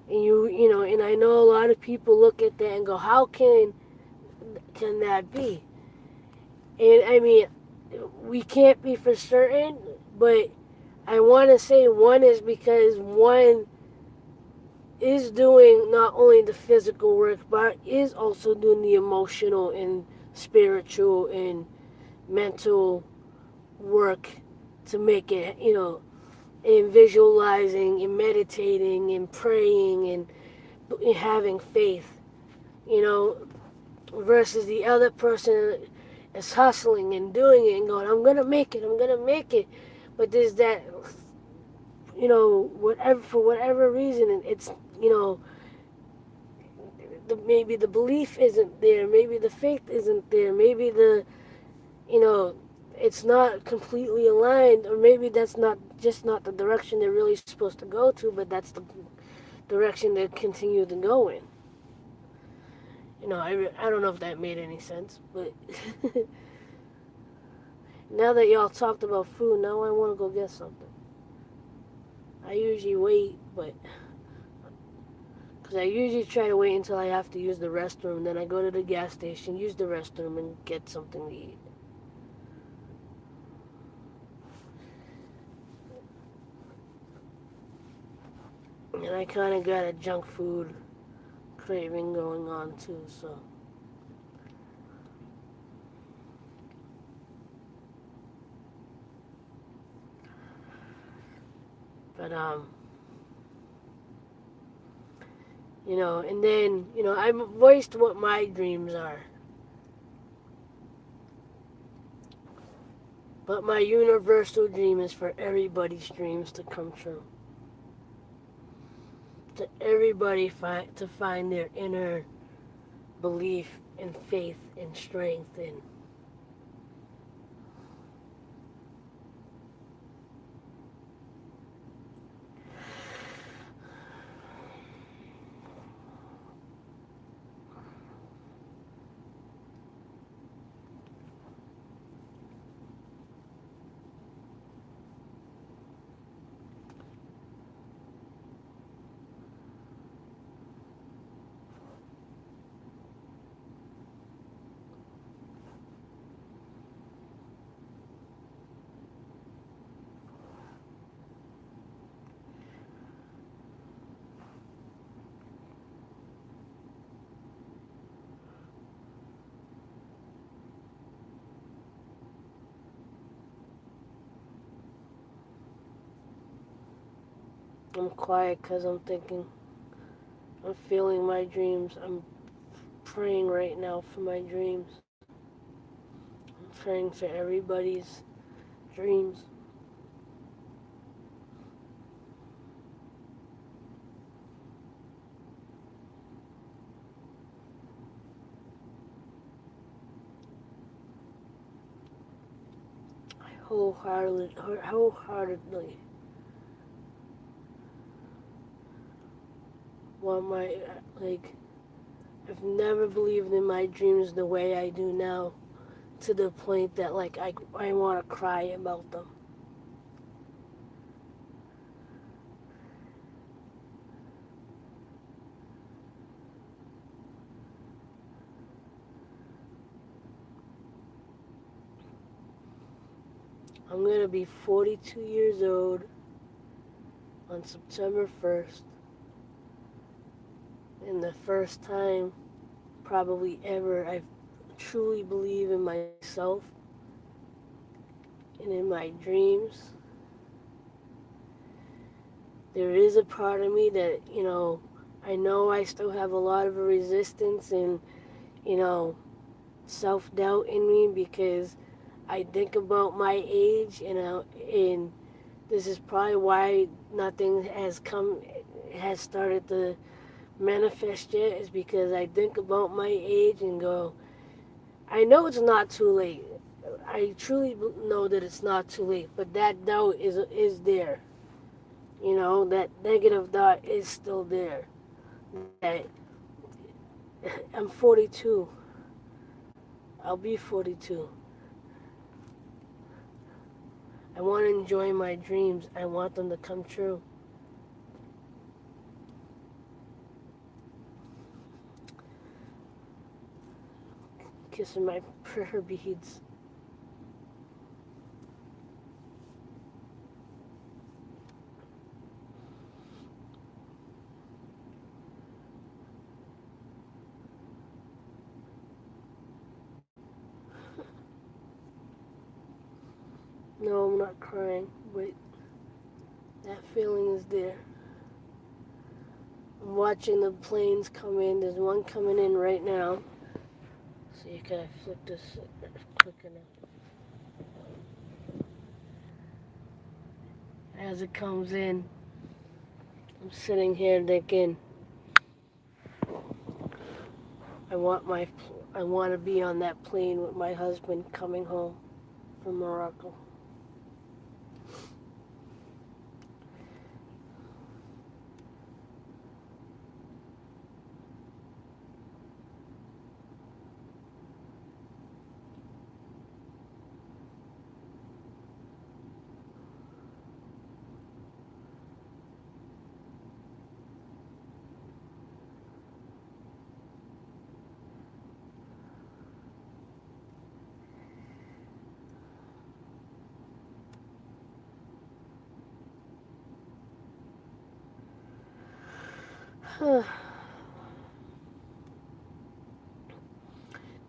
And and I know a lot of people look at that and go, how can that be? And I mean, we can't be for certain, but I want to say one is because one is doing not only the physical work, but is also doing the emotional and spiritual and mental work to make it, in visualizing and meditating and praying and having faith, versus the other person is hustling and doing it and going, I'm going to make it, I'm going to make it. But there's that, whatever, for whatever reason, and it's, maybe the belief isn't there, maybe the faith isn't there, maybe you know, it's not completely aligned, or maybe that's not the direction they're really supposed to go to, but that's the direction they continue to go in. I don't know if that made any sense, but now that y'all talked about food, now I want to go get something. I usually wait, but because I usually try to wait until I have to use the restroom, then I go to the gas station, use the restroom, and get something to eat. And I kind of got a junk food craving going on too, so. But, and then, I've voiced what my dreams are. But my universal dream is for everybody's dreams to come true. To everybody to find their inner belief and faith and strength and I'm quiet because I'm thinking, I'm feeling my dreams. I'm praying right now for my dreams. I'm praying for everybody's dreams. I wholeheartedly want I've never believed in my dreams the way I do now, to the point that, I want to cry about them. I'm going to be 42 years old on September 1st. And the first time, probably ever, I truly believe in myself and in my dreams. There is a part of me that, I know I still have a lot of resistance and, self-doubt in me, because I think about my age, and this is probably why nothing has started to manifest yet, is because I think about my age and go, I know it's not too late. I truly know that it's not too late, but that doubt is there. That negative thought is still there. That I'm 42. I'll be 42. I want to enjoy my dreams. I want them to come true. Kissing my prayer beads. No, I'm not crying, but that feeling is there. I'm watching the planes come in. There's one coming in right now. So you can flick this quick enough. As it comes in, I'm sitting here thinking, I want to be on that plane with my husband coming home from Morocco.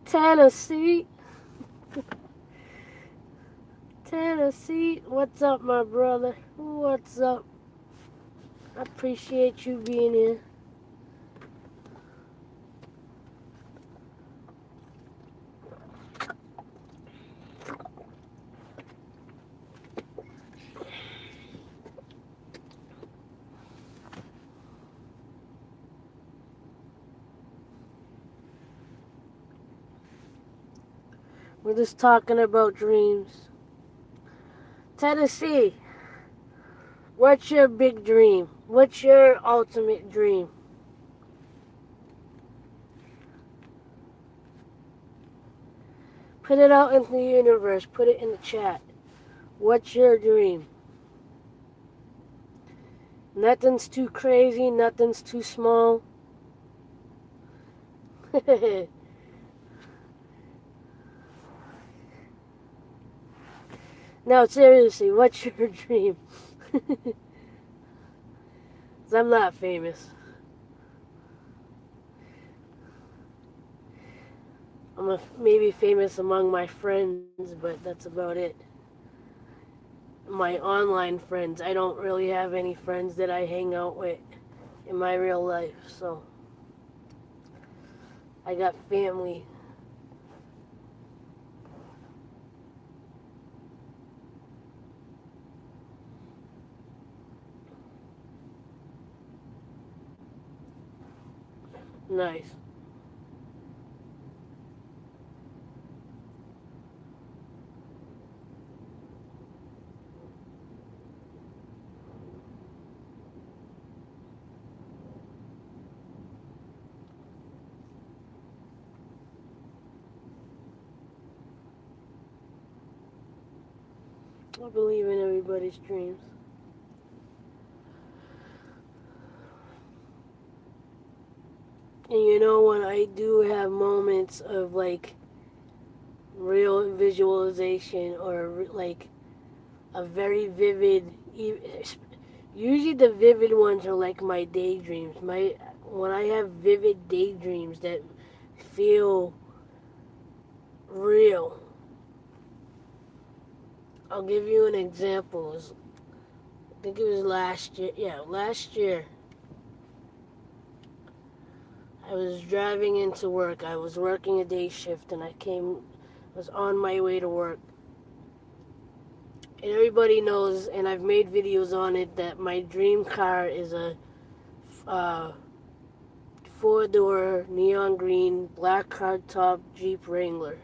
Tennessee. Tennessee. What's up, my brother? What's up? I appreciate you being here. We're just talking about dreams. Tennessee, what's your big dream? What's your ultimate dream? Put it out into the universe. Put it in the chat. What's your dream? Nothing's too crazy. Nothing's too small. No, seriously, what's your dream? 'Cause I'm not famous. I'm maybe famous among my friends, but that's about it. My online friends, I don't really have any friends that I hang out with in my real life, so I got family. Nice. I believe in everybody's dreams. And when I do have moments of like real visualization or like a very vivid. Usually the vivid ones are like my daydreams. When I have vivid daydreams that feel real. I'll give you an example. I think it was last year. Yeah, last year. I was driving into work. I was working a day shift, and I was on my way to work. And everybody knows, and I've made videos on it, that my dream car is a uh, four-door, neon green, black hardtop Jeep Wrangler.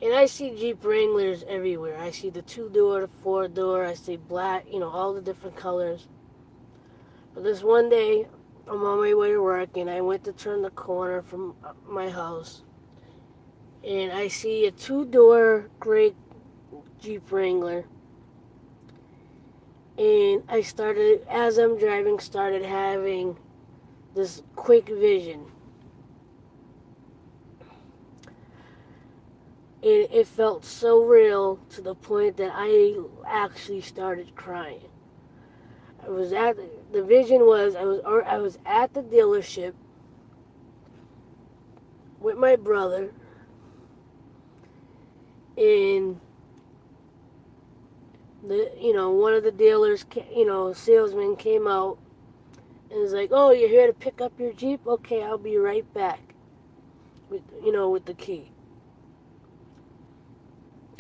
And I see Jeep Wranglers everywhere. I see the two-door, the four-door, I see black, all the different colors. But this one day, I'm on my way to work, and I went to turn the corner from my house. And I see a two-door gray Jeep Wrangler. And as I'm driving, started having this quick vision. And it felt so real to the point that I actually started crying. The vision was I was at the dealership with my brother, and one of the dealers, salesman came out and was like, "Oh, you're here to pick up your Jeep? Okay, I'll be right back." With the key.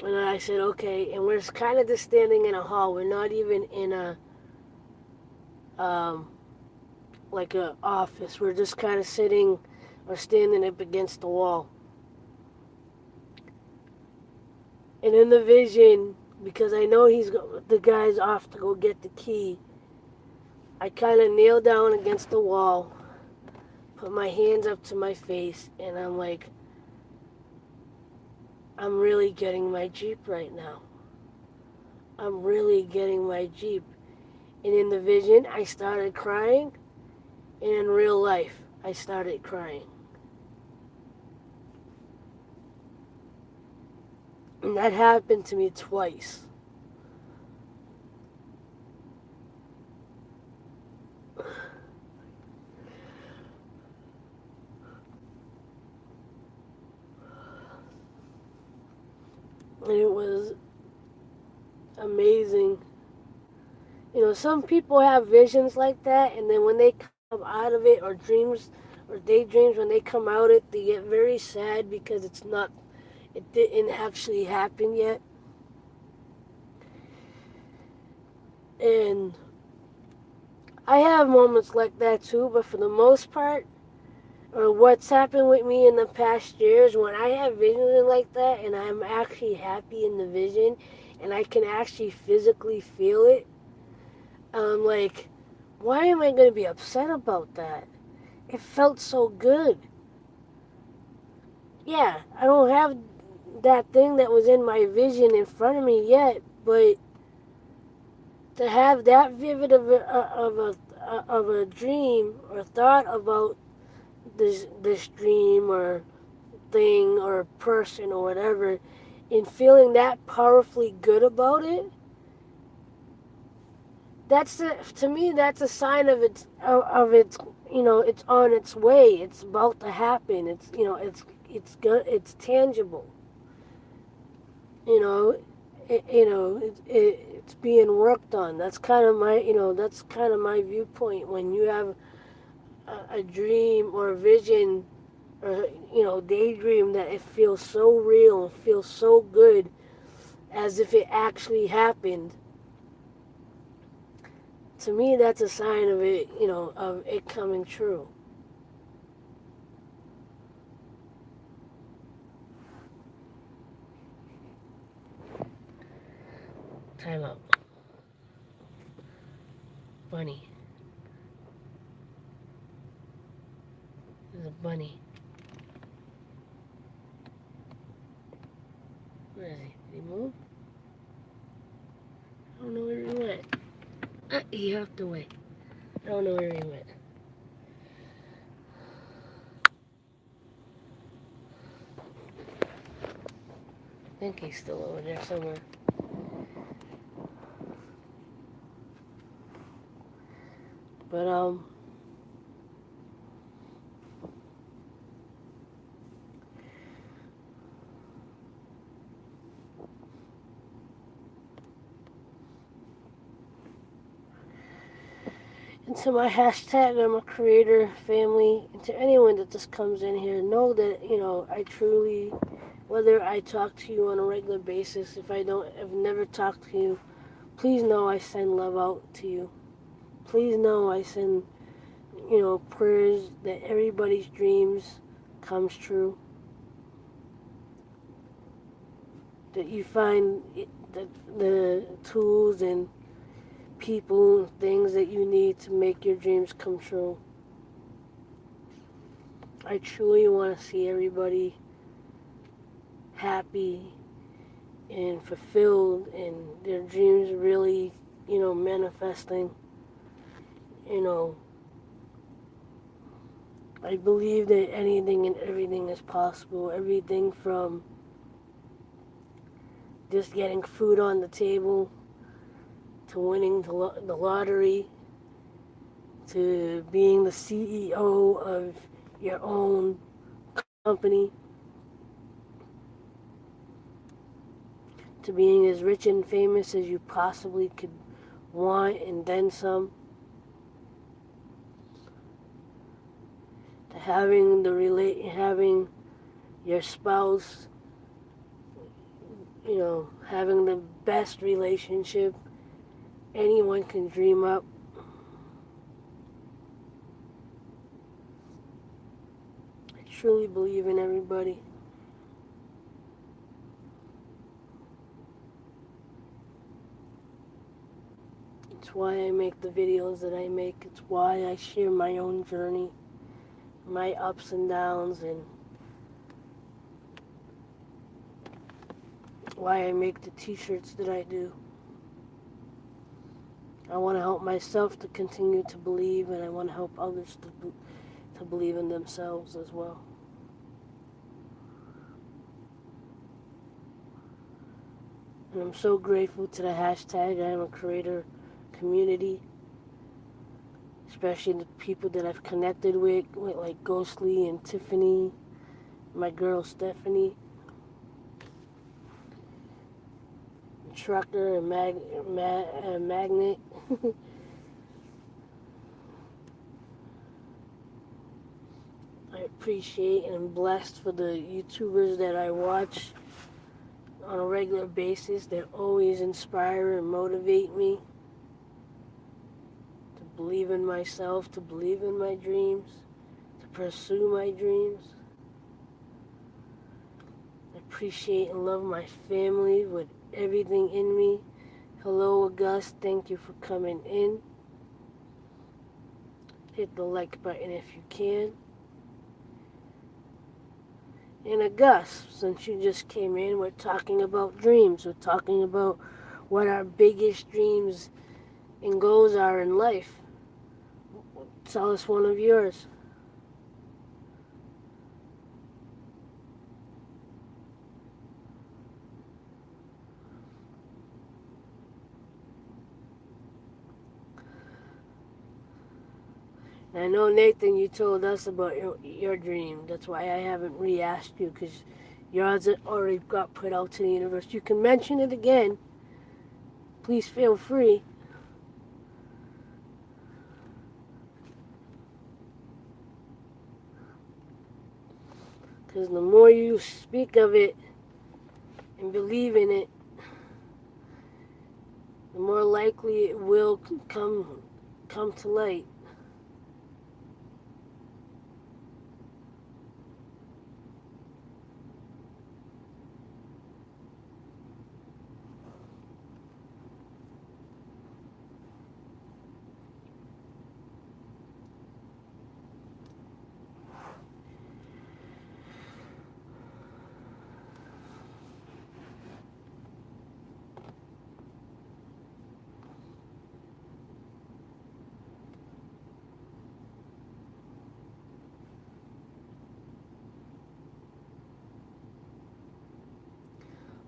And I said, "Okay." And we're kind of just standing in a hall. We're not even in like a office. We're just kind of sitting or standing up against the wall. And in the vision, because I know the guy's off to go get the key, I kind of kneel down against the wall, put my hands up to my face, and I'm like, I'm really getting my Jeep right now. I'm really getting my Jeep. And in the vision, I started crying, and in real life, I started crying. And that happened to me twice. And it was amazing. Some people have visions like that, and then when they come out of it, or dreams, or daydreams, when they come out of it, they get very sad because it didn't actually happen yet. And I have moments like that too, but for the most part, or what's happened with me in the past years, when I have visions like that and I'm actually happy in the vision and I can actually physically feel it, I'm like, why am I going to be upset about that? It felt so good. Yeah, I don't have that thing that was in my vision in front of me yet, but to have that vivid of a dream or thought about this dream or thing or person or whatever, and feeling that powerfully good about it, to me that's a sign of its it's on its way. It's about to happen. It's tangible. It's being worked on. That's kind of my viewpoint. When you have a dream or a vision or daydream, that it feels so real and feels so good as if it actually happened. To me, that's a sign of it, of it coming true. Time out. Bunny. There's a bunny. Where is he? Did he move? I don't know where he went. He hopped away. I don't know where he went. I think he's still over there somewhere. But and to my hashtag, I'm a creator family, and to anyone that just comes in here, know that, I truly, whether I talk to you on a regular basis, if I've never talked to you, please know I send love out to you. Please know I send, prayers that everybody's dreams comes true. That you find the tools and people, things that you need to make your dreams come true. I truly want to see everybody happy and fulfilled and their dreams really, manifesting. You know, I believe that anything and everything is possible. Everything from just getting food on the table to winning the lottery to being the CEO of your own company to being as rich and famous as you possibly could want and then some, to having your spouse, having the best relationship anyone can dream up. I truly believe in everybody. It's why I make the videos that I make. It's why I share my own journey, my ups and downs, and why I make the t-shirts that I do. I want to help myself to continue to believe, and I want to help others to believe in themselves as well. And I'm so grateful to the hashtag I am a creator community, especially the people that I've connected with like Ghostly and Tiffany, my girl Stephanie, Trucker and Magnet. I appreciate and am blessed for the YouTubers that I watch on a regular basis that always inspire and motivate me to believe in myself, to believe in my dreams, to pursue my dreams. I appreciate and love my family with everything in me. Hello, August. Thank you for coming in. Hit the like button if you can. And August, since you just came in, we're talking about dreams. We're talking about what our biggest dreams and goals are in life. Tell us one of yours. And I know, Nathan, you told us about your dream. That's why I haven't re-asked you, because yours already got put out to the universe. You can mention it again. Please feel free. Because the more you speak of it and believe in it, the more likely it will come to light.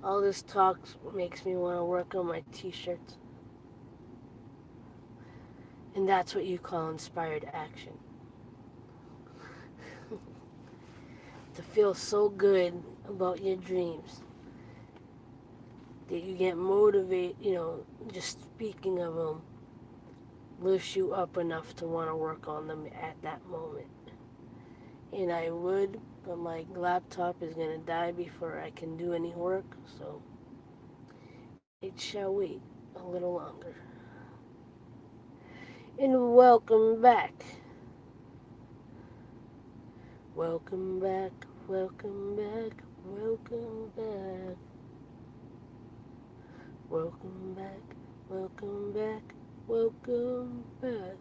All this talk makes me want to work on my t-shirts. And that's what you call inspired action. To feel so good about your dreams that you get motivated, just speaking of them lifts you up enough to want to work on them at that moment. And I would, but my laptop is going to die before I can do any work, so it shall wait a little longer. And welcome back. Welcome back, welcome back, welcome back. Welcome back, welcome back, welcome back.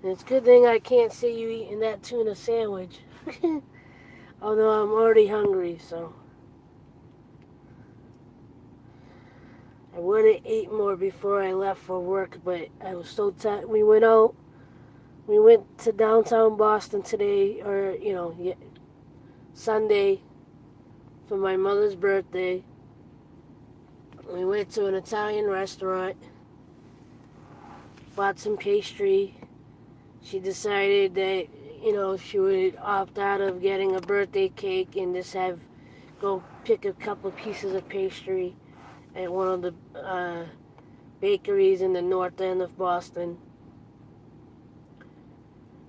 And it's a good thing I can't see you eating that tuna sandwich. Although I'm already hungry, so I would have ate more before I left for work, but I was so tired. We went to downtown Boston today, or, Sunday for my mother's birthday. We went to an Italian restaurant, bought some pastry. She decided that, she would opt out of getting a birthday cake and just go pick a couple pieces of pastry at one of the bakeries in the north end of Boston.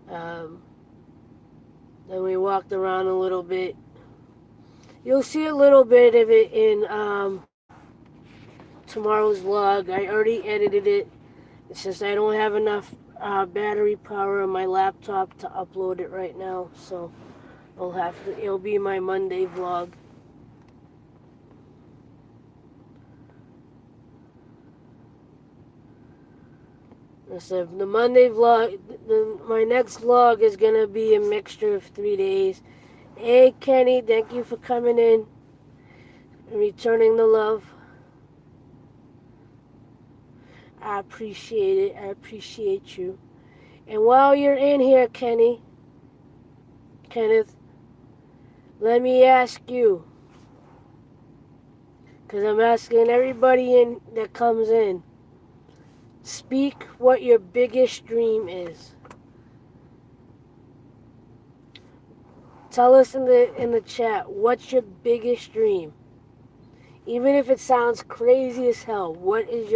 Then we walked around a little bit. You'll see a little bit of it in tomorrow's vlog. I already edited it. It's just I don't have enough battery power on my laptop to upload it right now, so it'll be my Monday vlog. So the Monday vlog, my next vlog is gonna be a mixture of 3 days. Hey Kenny, thank you for coming in and returning the love. I appreciate it. I appreciate you. And while you're in here, Kenneth, let me ask you, because I'm asking everybody that comes in, speak what your biggest dream is. Tell us in the chat, what's your biggest dream? Even if it sounds crazy as hell, what is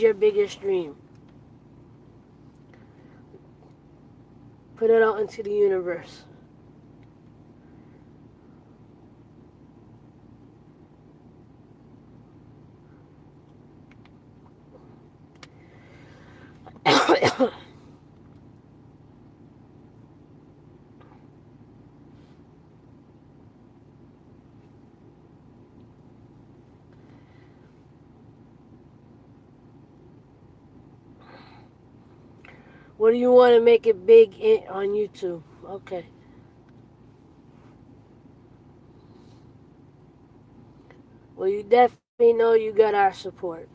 your biggest dream? Put it out into the universe. What do you want to make it big on YouTube? Okay. Well, you definitely know you got our support.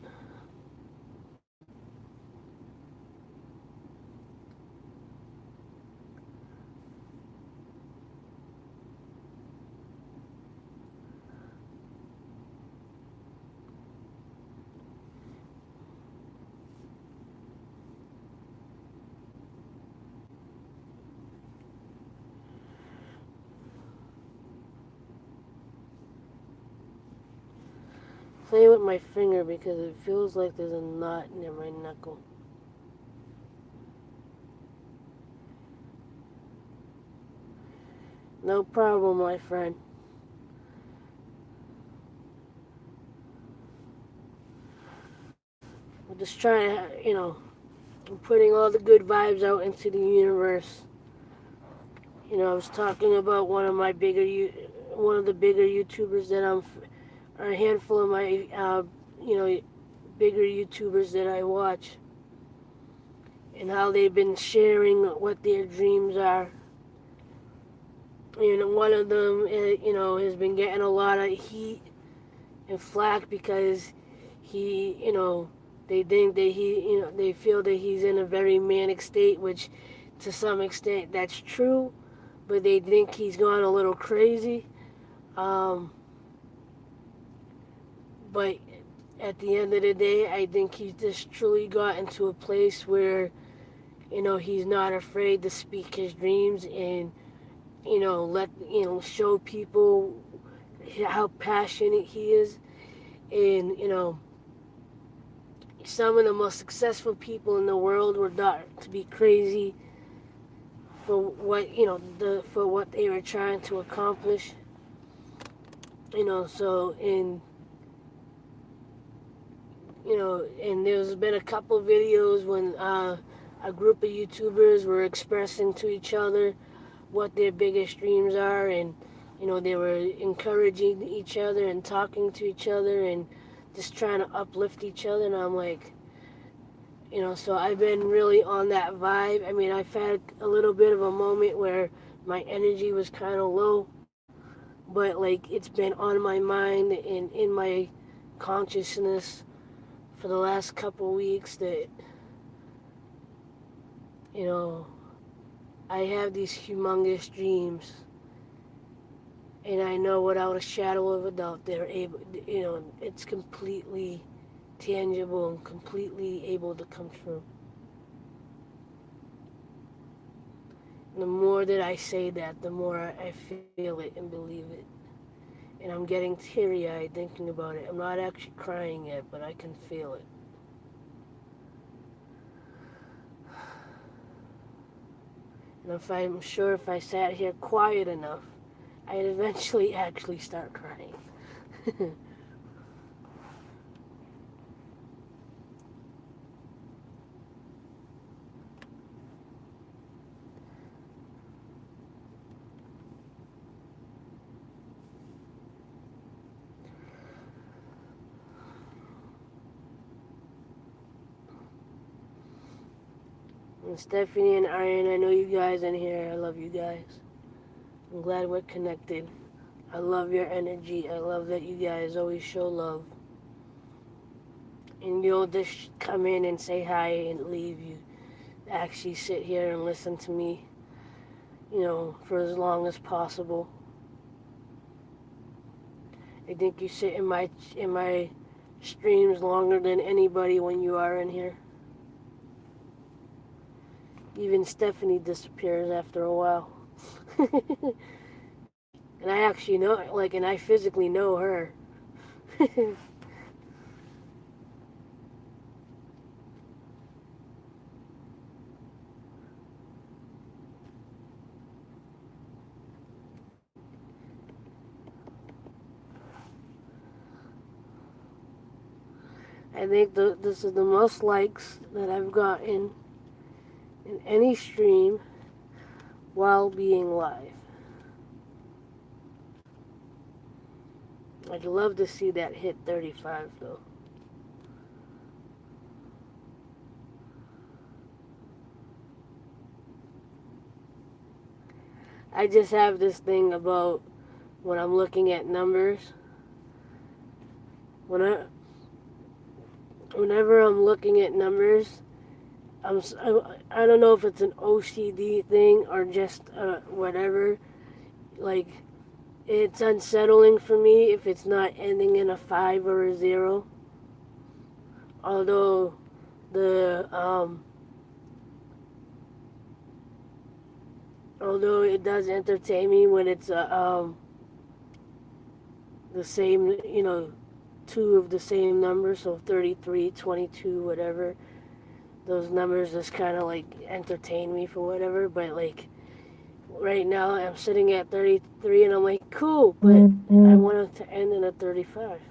Play with my finger because it feels like there's a knot near my knuckle. No problem, my friend. I'm just trying to, I'm putting all the good vibes out into the universe. I was talking about one of the bigger YouTubers that or a handful of my, bigger YouTubers that I watch, and how they've been sharing what their dreams are. And one of them, has been getting a lot of heat and flack because he, they think that they feel that he's in a very manic state, which to some extent that's true, but they think he's gone a little crazy. Um, but at the end of the day, I think he's just truly got into a place where, he's not afraid to speak his dreams and, show people how passionate he is. And, some of the most successful people in the world were thought to be crazy for for what they were trying to accomplish. So and there's been a couple of videos when a group of YouTubers were expressing to each other what their biggest dreams are, and they were encouraging each other and talking to each other and just trying to uplift each other. And I'm like, so I've been really on that vibe. I mean, I've had a little bit of a moment where my energy was kind of low, but like it's been on my mind and in my consciousness for the last couple weeks that, you know, I have these humongous dreams, and I know without a shadow of a doubt they're able, it's completely tangible and completely able to come true. And the more that I say that, the more I feel it and believe it. And I'm getting teary-eyed thinking about it. I'm not actually crying yet, but I can feel it. And I'm sure if I sat here quiet enough, I'd eventually actually start crying. And Stephanie and Iron, I know you guys in here. I love you guys. I'm glad we're connected. I love your energy. I love that you guys always show love. And you'll just come in and say hi and leave. You actually sit here and listen to me, for as long as possible. I think you sit in my streams longer than anybody when you are in here. Even Stephanie disappears after a while. And I actually know, and I physically know her. I think this is the most likes that I've gotten in any stream while being live. I'd love to see that hit 35 though. I just have this thing about when I'm looking at numbers. Whenever I'm looking at numbers, I don't know if it's an OCD thing or just whatever. Like, it's unsettling for me if it's not ending in a 5 or a 0. Although although it does entertain me when it's the same, two of the same number, so 33, 22, whatever. Those numbers just kind of like entertain me for whatever, but like right now I'm sitting at 33 and I'm like, cool, but I want it to end in a 35.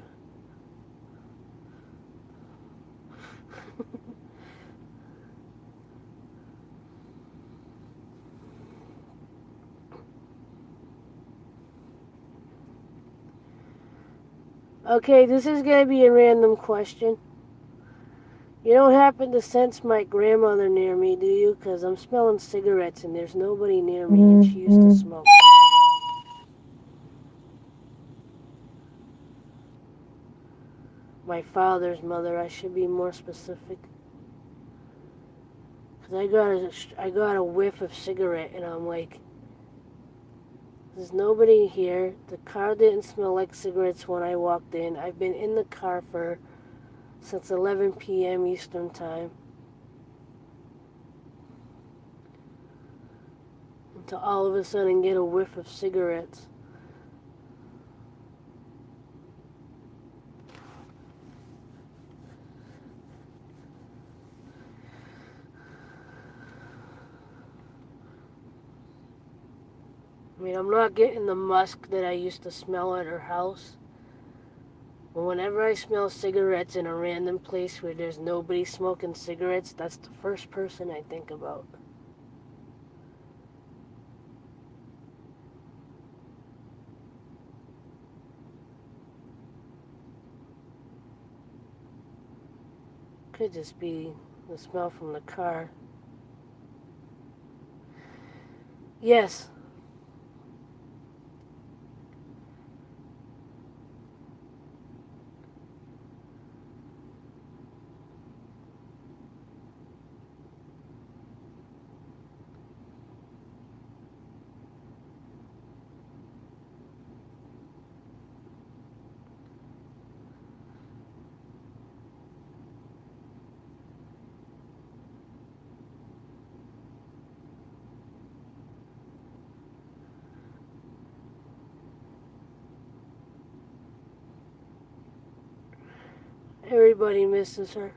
Okay, this is going to be a random question. You don't happen to sense my grandmother near me, do you? Because I'm smelling cigarettes and there's nobody near me and she used to smoke. my father's mother. I should be more specific. Because I got a whiff of cigarette, and I'm like, there's nobody here. The car didn't smell like cigarettes when I walked in. I've been in the car since 11 p.m. Eastern Time. To all of a sudden get a whiff of cigarettes. I mean, I'm not getting the musk that I used to smell at her house. But whenever I smell cigarettes in a random place where there's nobody smoking cigarettes, that's the first person I think about. Could just be the smell from the car. Yes. Everybody misses her.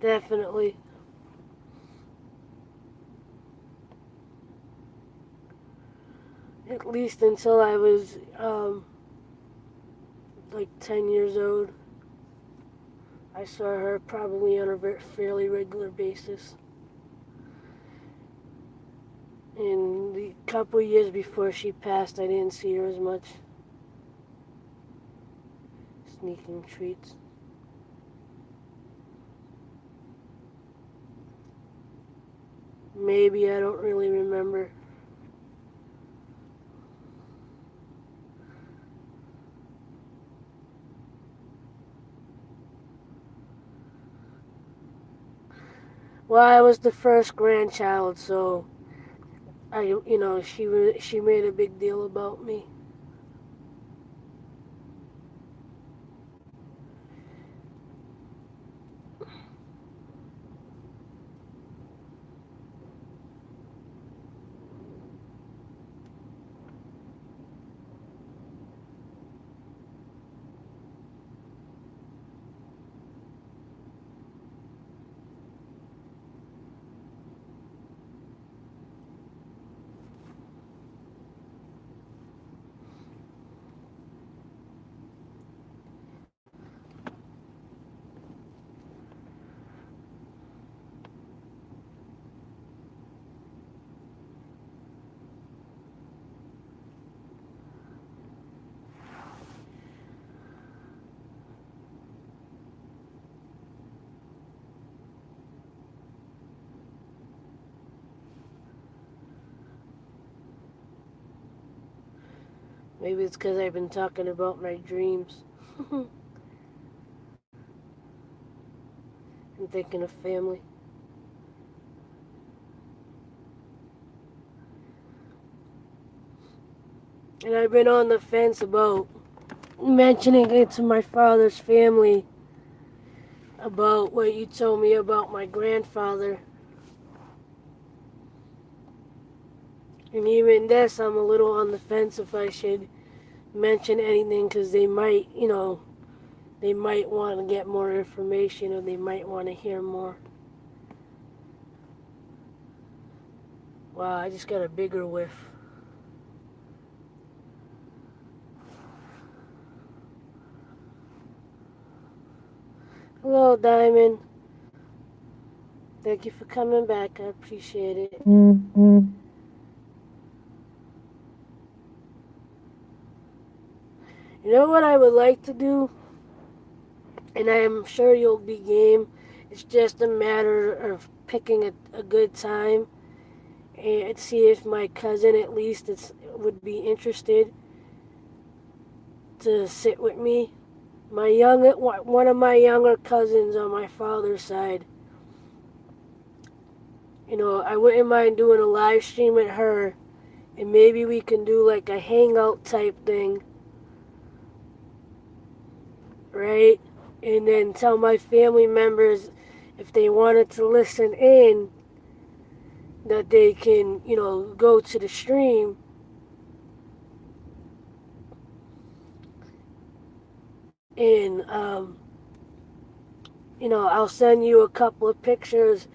Definitely. At least until I was like 10 years old. I saw her probably on a fairly regular basis. And the couple years before she passed, I didn't see her as much. Sneaking treats. Maybe, I don't really remember. Well, I was the first grandchild, so she made a big deal about me. Maybe it's because I've been talking about my dreams and thinking of family. And I've been on the fence about mentioning it to my father's family about what you told me about my grandfather. And even this, I'm a little on the fence if I should mention anything because they might want to get more information or they might want to hear more. Wow, I just got a bigger whiff. Hello, Diamond. Thank you for coming back. I appreciate it. You know what I would like to do? and I am sure you'll be game. It's just a matter of picking a good time and see if my cousin at least would be interested to sit with me. One of my younger cousins on my father's side, I wouldn't mind doing a live stream with her, and maybe we can do like a hangout type thing, right? And then tell my family members if they wanted to listen in that they can, go to the stream. And I'll send you a couple of pictures,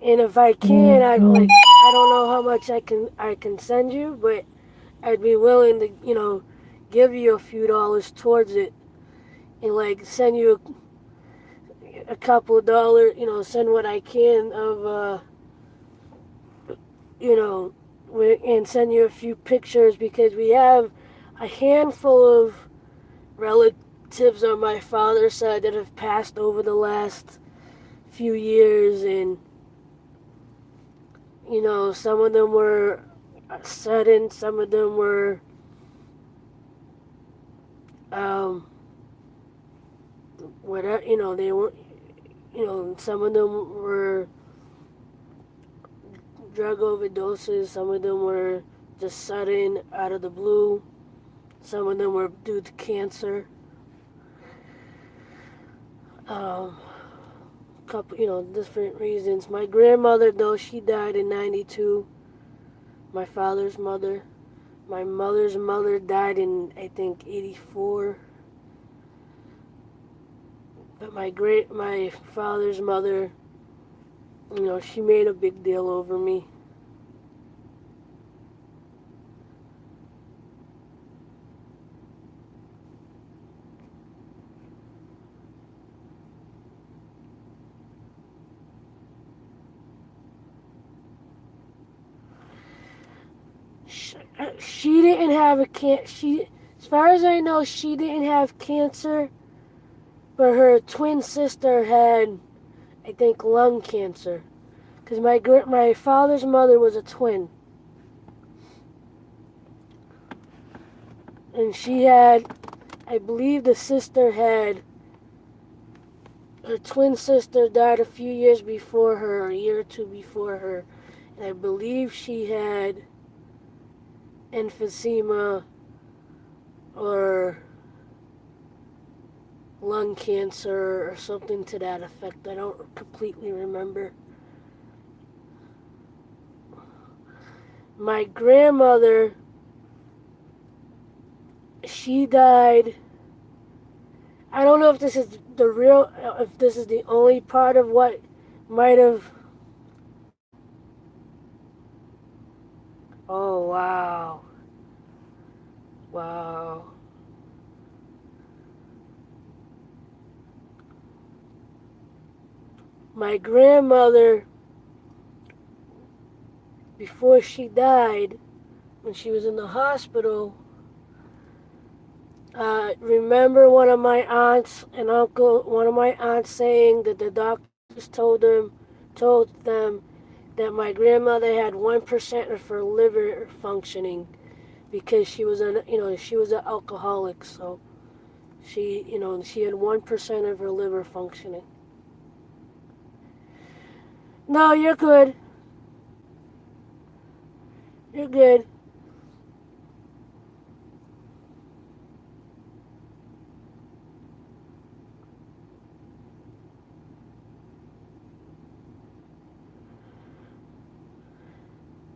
and if I can, I don't know how much I can send you, but I'd be willing to, give you a few dollars towards it, and like send you a couple of dollars, send what I can of, you know, and send you a few pictures, because we have a handful of relatives on my father's side that have passed over the last few years, and some of them were sudden, some of them were whatever, they were, some of them were drug overdoses, some of them were just sudden out of the blue, some of them were due to cancer. Couple, different reasons. My grandmother, though, she died in 92. My father's mother. My mother's mother died in, I think, 84. But my father's mother, she made a big deal over me. She didn't have as far as I know, she didn't have cancer, but her twin sister had, I think, lung cancer. Because my father's mother was a twin. And she had, I believe her twin sister died a few years before her, a year or two before her. And I believe she had emphysema or lung cancer or something to that effect. I don't completely remember. My grandmother, she died. I don't know if this is if this is the only part of what might have. Oh, wow. Wow. My grandmother, before she died, when she was in the hospital, remember one of my aunts saying that the doctors told them that my grandmother had 1% of her liver functioning, because she was an alcoholic, so she had 1% of her liver functioning. No, you're good. You're good.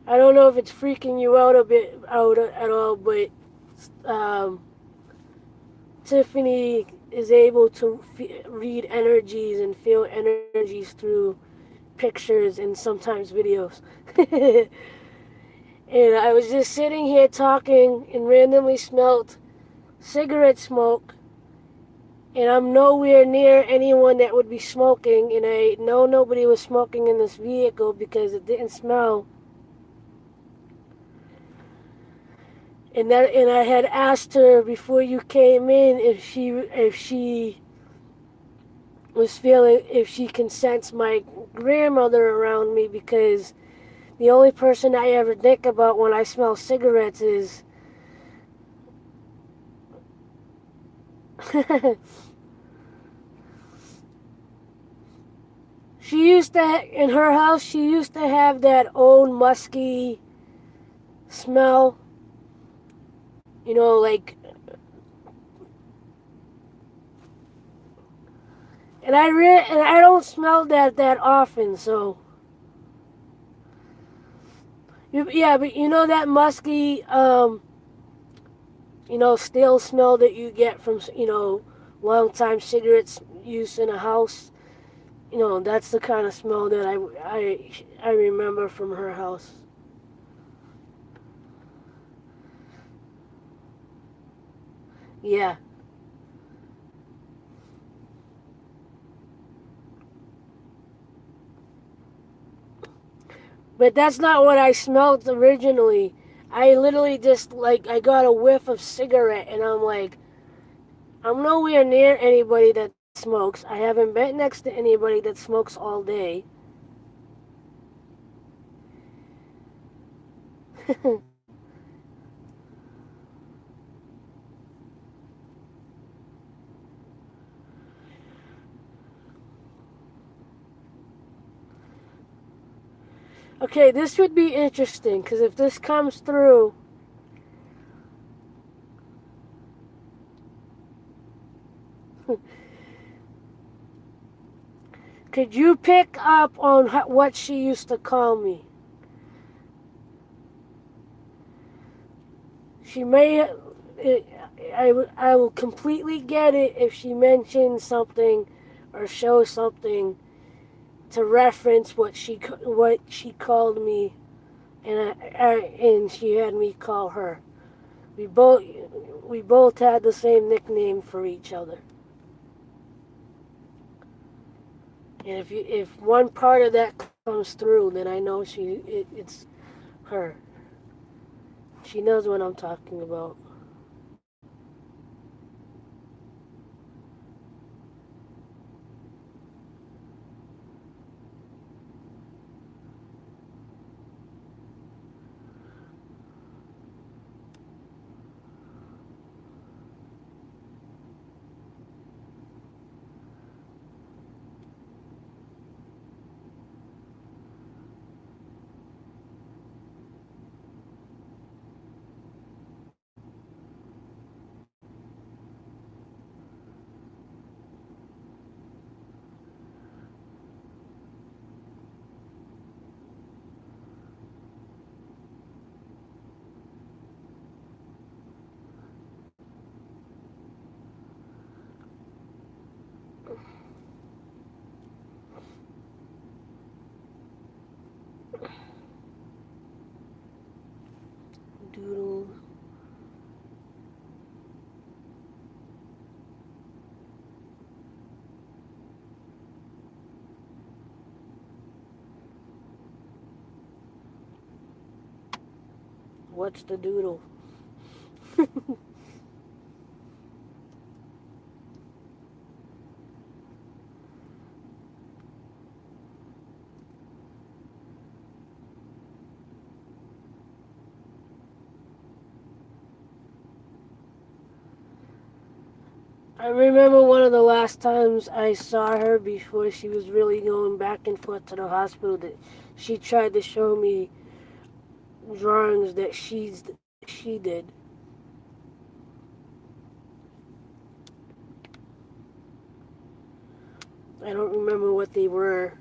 I don't know if it's freaking you out at all, but um, Tiffany is able to read energies and feel energies through pictures and sometimes videos. And I was just sitting here talking and randomly smelled cigarette smoke, and I'm nowhere near anyone that would be smoking, and I know nobody was smoking in this vehicle because it didn't smell. And I had asked her before you came in if she was feeling if she can sense my grandmother around me, because the only person I ever think about when I smell cigarettes is she used to, in her house, she used to have that old musky smell, like, and I don't smell that often, so yeah, but that musky, stale smell that you get from, long time cigarettes use in a house. That's the kind of smell that I remember from her house. Yeah. But that's not what I smelled originally. I literally just, like, I got a whiff of cigarette, and I'm like, I'm nowhere near anybody that smokes. I haven't been next to anybody that smokes all day. Okay, this would be interesting, because if this comes through, could you pick up on what she used to call me? She may. I will completely get it if she mentions something or shows something to reference what she called me, and she had me call her. We both we both had the same nickname for each other. And if one part of that comes through, then I know it's her. She knows what I'm talking about. Doodle. What's the doodle? I remember one of the last times I saw her before she was really going back and forth to the hospital, that she tried to show me drawings that she did. I don't remember what they were.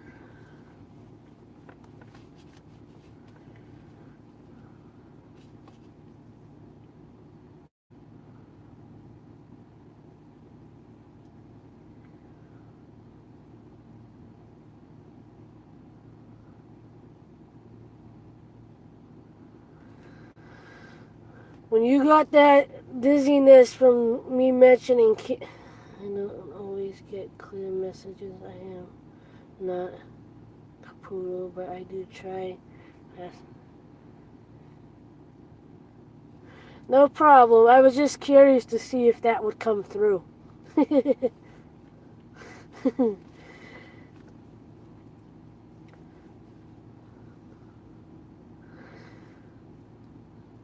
When you got that dizziness from me mentioning I don't always get clear messages. I am not Caputo, but I do try. No problem. I was just curious to see if that would come through. And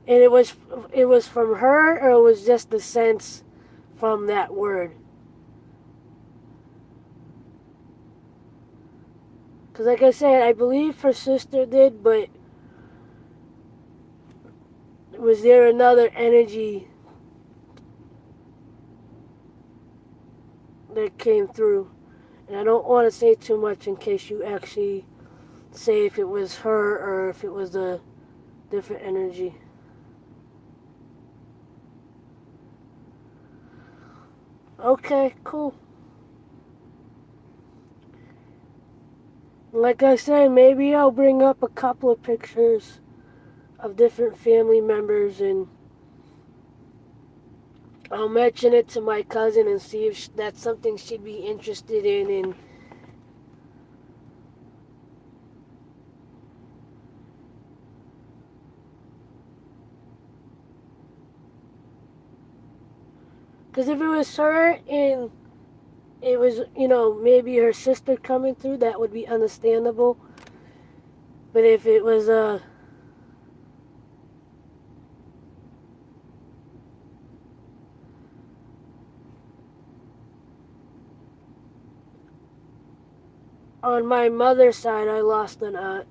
it was from her, or it was just the sense from that word? Because like I said, I believe her sister did, but was there another energy that came through? And I don't want to say too much in case you actually say if it was her or if it was a different energy. Okay, cool. Like I said, maybe I'll bring up a couple of pictures of different family members, and I'll mention it to my cousin and see if that's something she'd be interested in. And because if it was her and it was, maybe her sister coming through, that would be understandable. But if it was on my mother's side, I lost an aunt.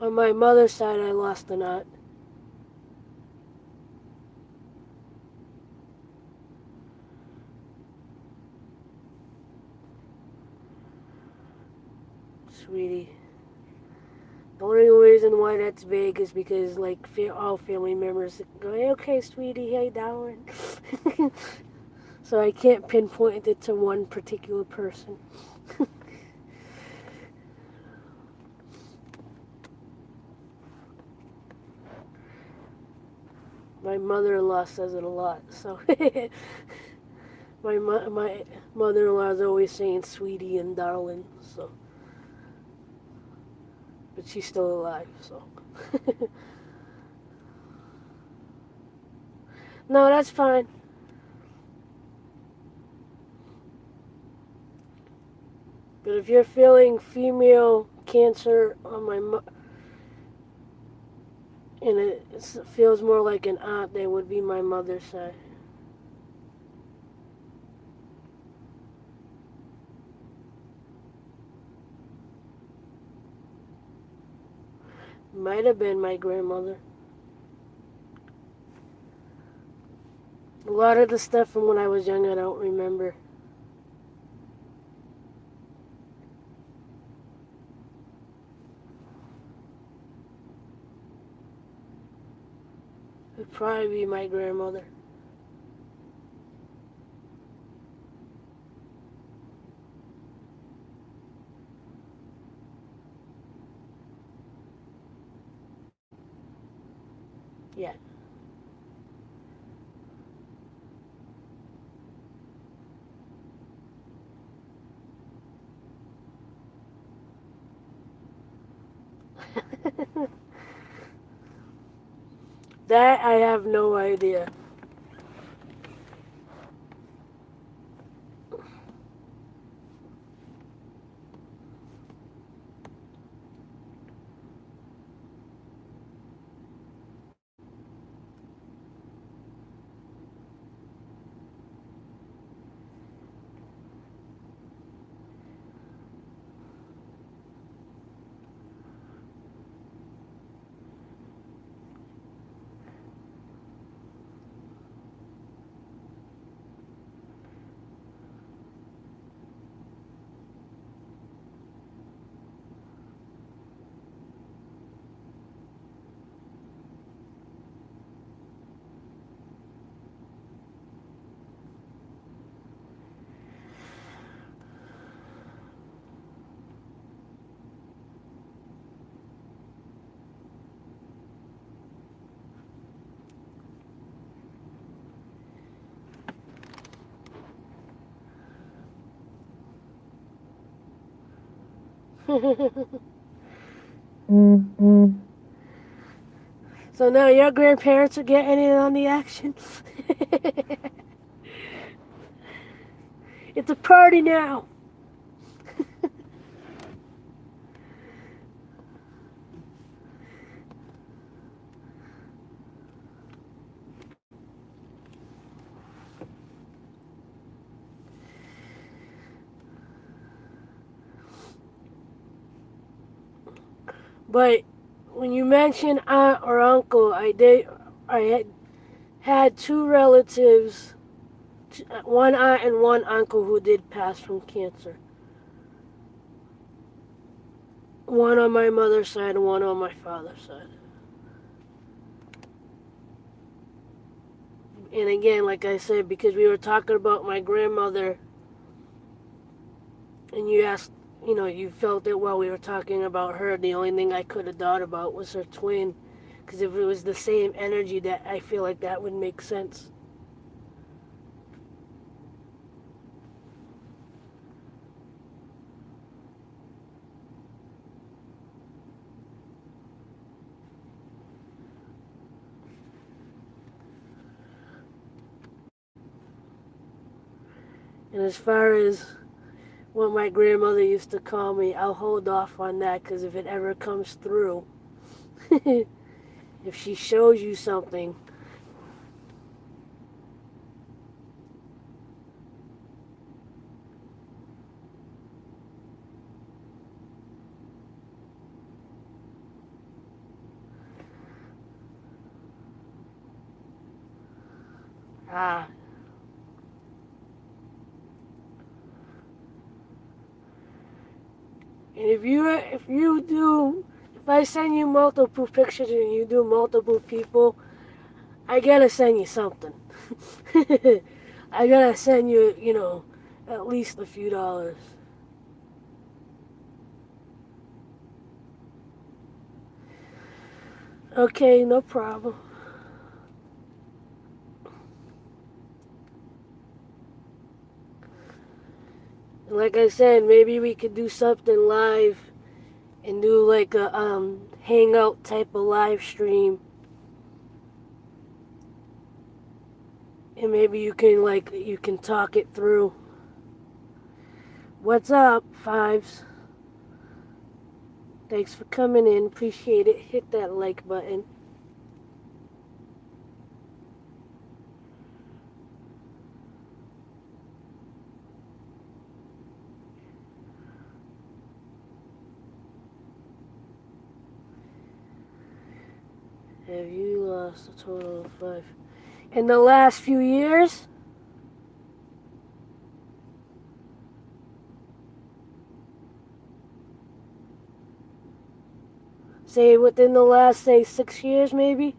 On my mother's side, I lost an aunt. Sweetie. The only reason why that's vague is because, like, all family members go, hey, okay, sweetie, hey, darling. So I can't pinpoint it to one particular person. My mother-in-law says it a lot, so my mother-in-law is always saying sweetie and darling, so, but she's still alive, so. No, that's fine. But if you're feeling female cancer on and it feels more like an aunt, that would be my mother's side. Might have been my grandmother. A lot of the stuff from when I was young, I don't remember. It'd probably be my grandmother. Yeah. That I have no idea. So now your grandparents are getting in on the action. It's a party now. But when you mention aunt or uncle, I had two relatives, one aunt and one uncle who did pass from cancer. One on my mother's side and one on my father's side. And again, like I said, because we were talking about my grandmother, and you asked, you felt it while we were talking about her, the only thing I could have thought about was her twin. Because if it was the same energy, that I feel like that would make sense. And as far as what my grandmother used to call me, I'll hold off on that because if it ever comes through, if she shows you something, ah, and if I send you multiple pictures and you do multiple people, I gotta send you something. I gotta send you, at least a few dollars. Okay, no problem. And like I said, maybe we could do something live and do like a hangout type of live stream. And maybe you can talk it through. What's up, Fives? Thanks for coming in. Appreciate it. Hit that like button. Have you lost a total of 5 in the last few years? Say within the last, say, 6 years, maybe?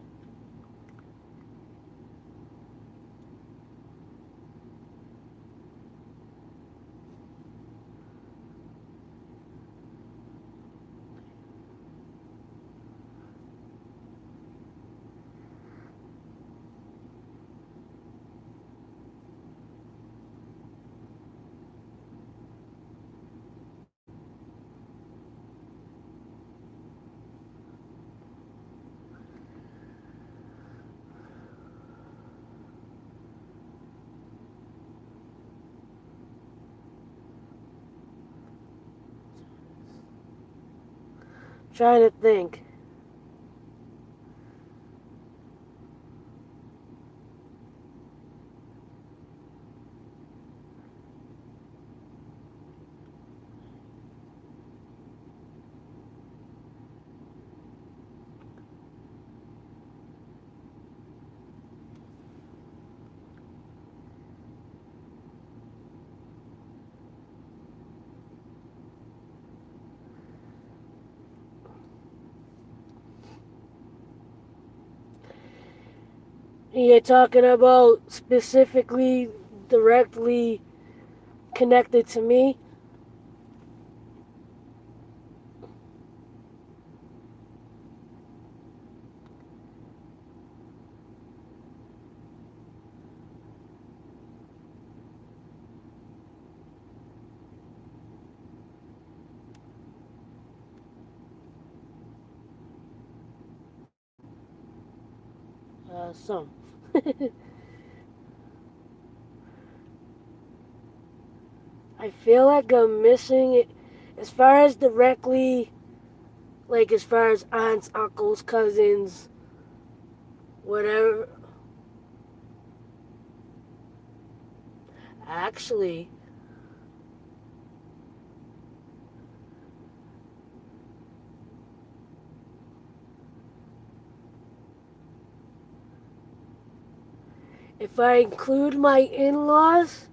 Trying to think. You're talking about specifically, directly connected to me? some. I feel like I'm missing it as far as directly, like as far as aunts, uncles, cousins, whatever. Actually, if I include my in-laws,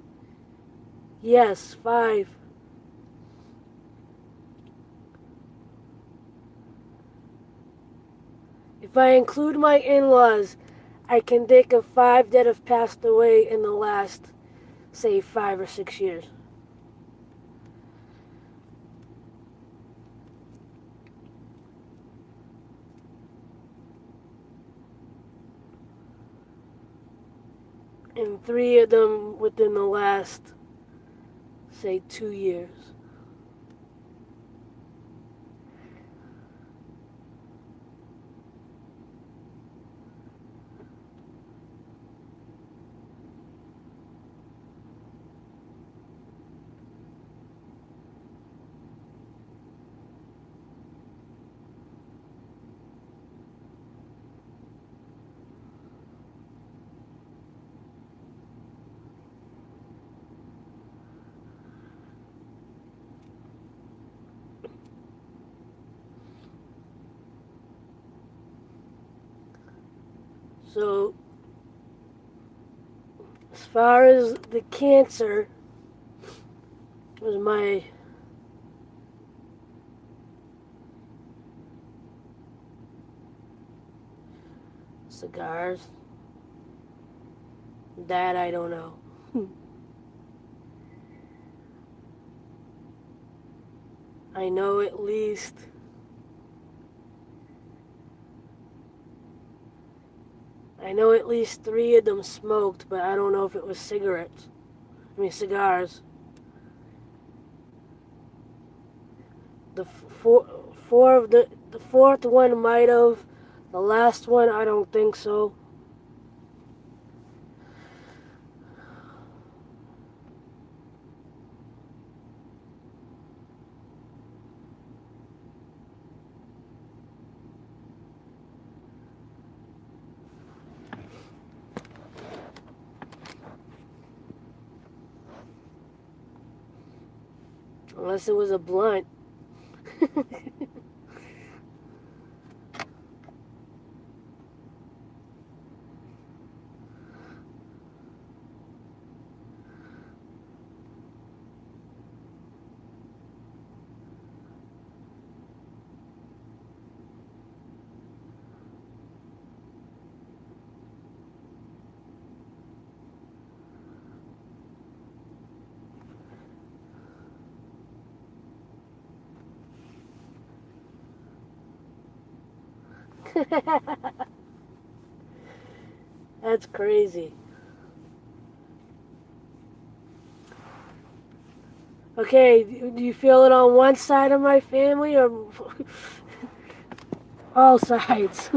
yes, 5. If I include my in-laws, I can think of 5 that have passed away in the last, say, 5 or 6 years. And 3 of them within the last, say, 2 years. So, as far as the cancer, was my cigars. That I don't know. I know at least I know at least 3 of them smoked, but I don't know if it was cigarettes. I mean cigars. The four of the fourth one might have. The last one, I don't think so. Unless it was a blunt. That's crazy. Okay, do you feel it on one side of my family or all sides?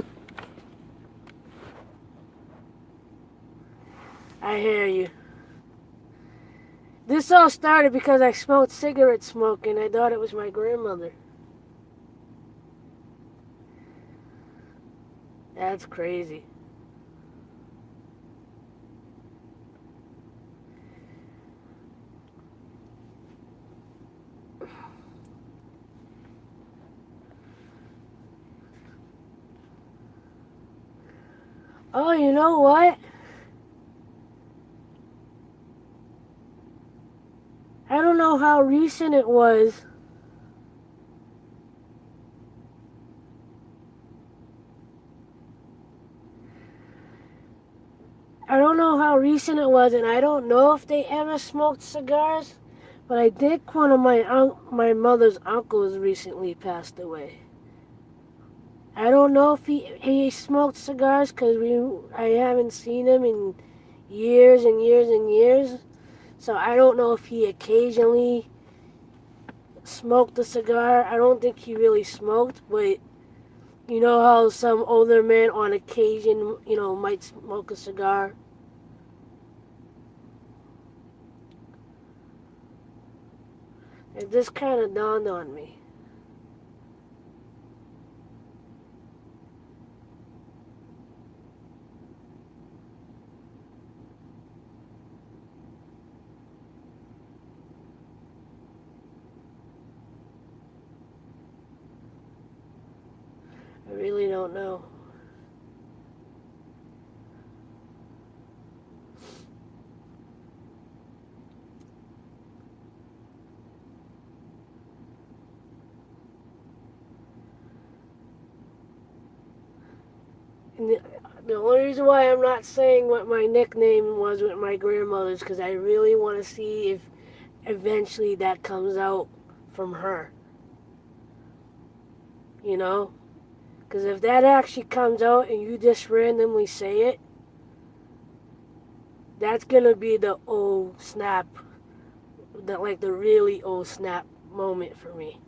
I hear you. This all started because I smelled cigarette smoke and I thought it was my grandmother. That's crazy. Oh, you know what? I don't know how recent it was. I don't know how recent it was, and I don't know if they ever smoked cigars, but I think one of my mother's uncles recently passed away. I don't know if he smoked cigars because I haven't seen him in years and years and years. So I don't know if he occasionally smoked a cigar. I don't think he really smoked, but You know how some older men on occasion, might smoke a cigar? It just kind of dawned on me. I really don't know. And the only reason why I'm not saying what my nickname was with my grandmother is because I really want to see if eventually that comes out from her. You know? Because if that actually comes out and you just randomly say it, that's going to be the oh snap, the really oh snap moment for me.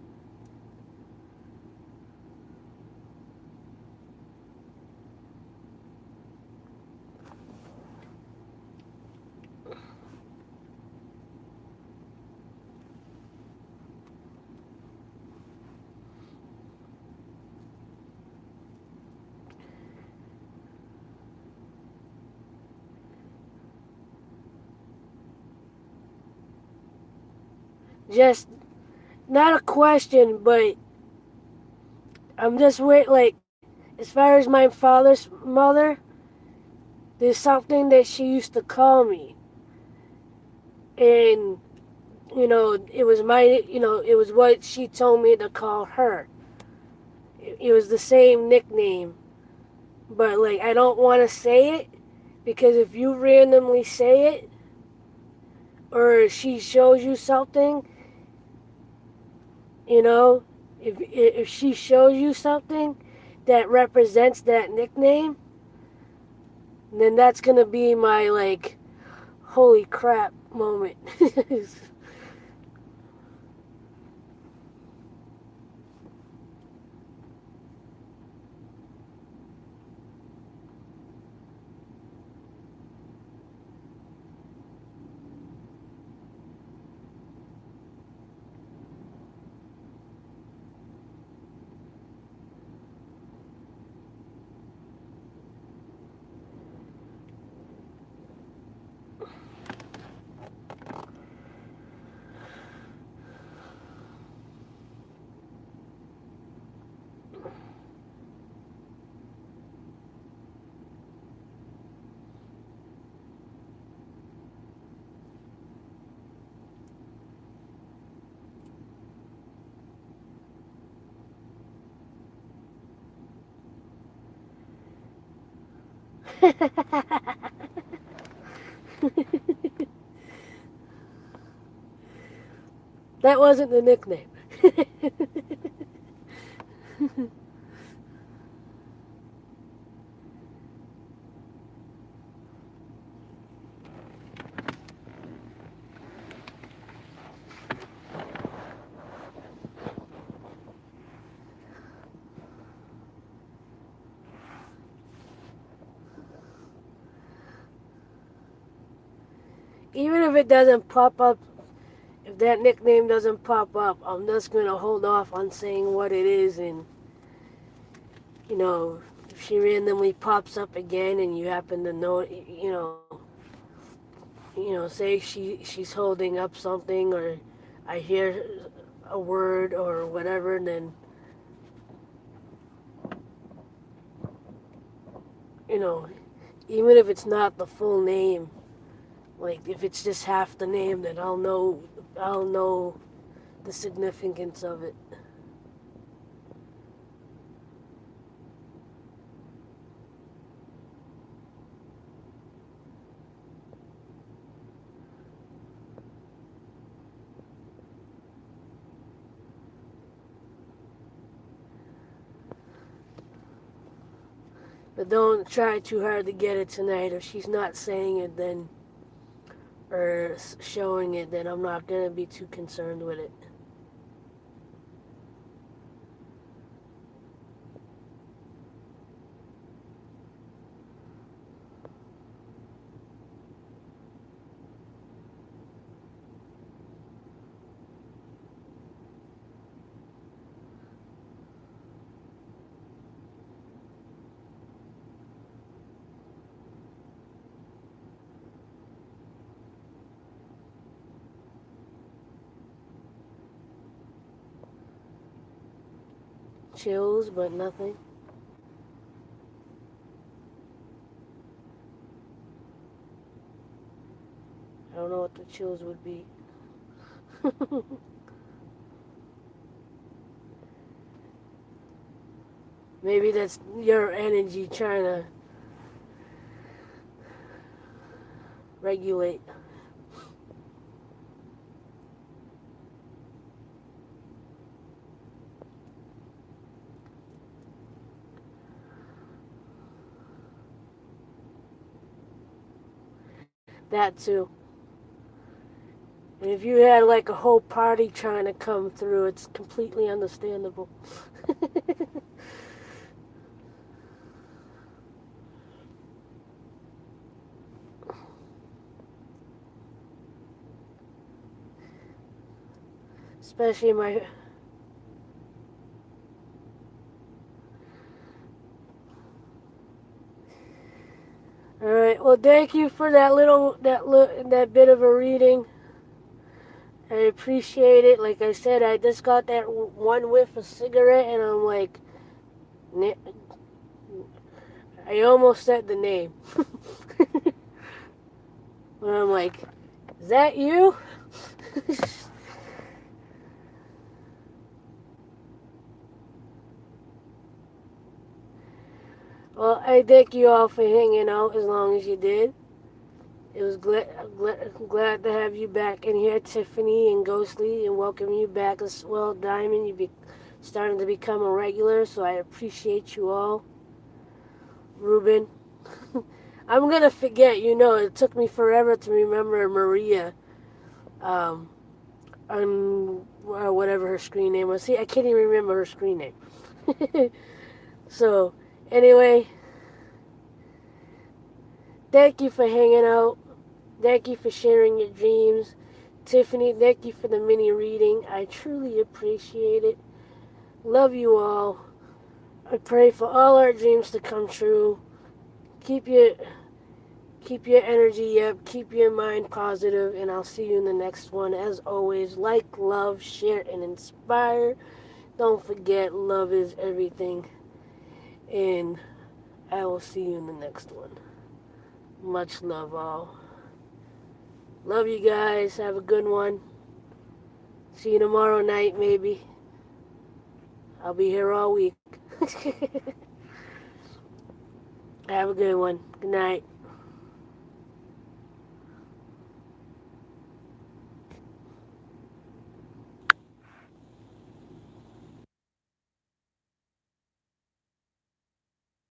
Just not a question, but I'm just wait like as far as my father's mother, there's something that she used to call me, and it was what she told me to call her. It was the same nickname, but like I don't want to say it because if you randomly say it or she shows you something, you know, if she shows you something that represents that nickname, then that's gonna be my like holy crap moment. That wasn't the nickname. Even if it doesn't pop up, if that nickname doesn't pop up, I'm just gonna hold off on saying what it is, and if she randomly pops up again and you happen to know, say she's holding up something, or I hear a word or whatever, then you know, even if it's not the full name, like if it's just half the name, then I'll know the significance of it. But don't try too hard to get it tonight. If she's not saying it, then or showing it, then I'm not gonna be too concerned with it. chills, but nothing. I don't know what the chills would be. Maybe that's your energy trying to regulate. That too. And if you had like a whole party trying to come through, it's completely understandable. Especially my. All right. Well, thank you for that bit of a reading. I appreciate it. Like I said, I just got that one whiff of cigarette, and I'm like, I almost said the name. But I'm like, is that you? Well, I thank you all for hanging out as long as you did. It was glad to have you back in here, Tiffany and Ghostly, and welcome you back as well, Diamond. You're starting to become a regular, so I appreciate you all. Ruben. I'm going to forget, it took me forever to remember Maria, on whatever her screen name was. See, I can't even remember her screen name. So, anyway, thank you for hanging out. Thank you for sharing your dreams. Tiffany, thank you for the mini reading. I truly appreciate it. Love you all. I pray for all our dreams to come true. Keep your energy up. Keep your mind positive, and I'll see you in the next one. As always, like, love, share, and inspire. Don't forget, love is everything. And I will see you in the next one. Much love, all. Love you guys. Have a good one. See you tomorrow night, maybe. I'll be here all week. Have a good one. Good night.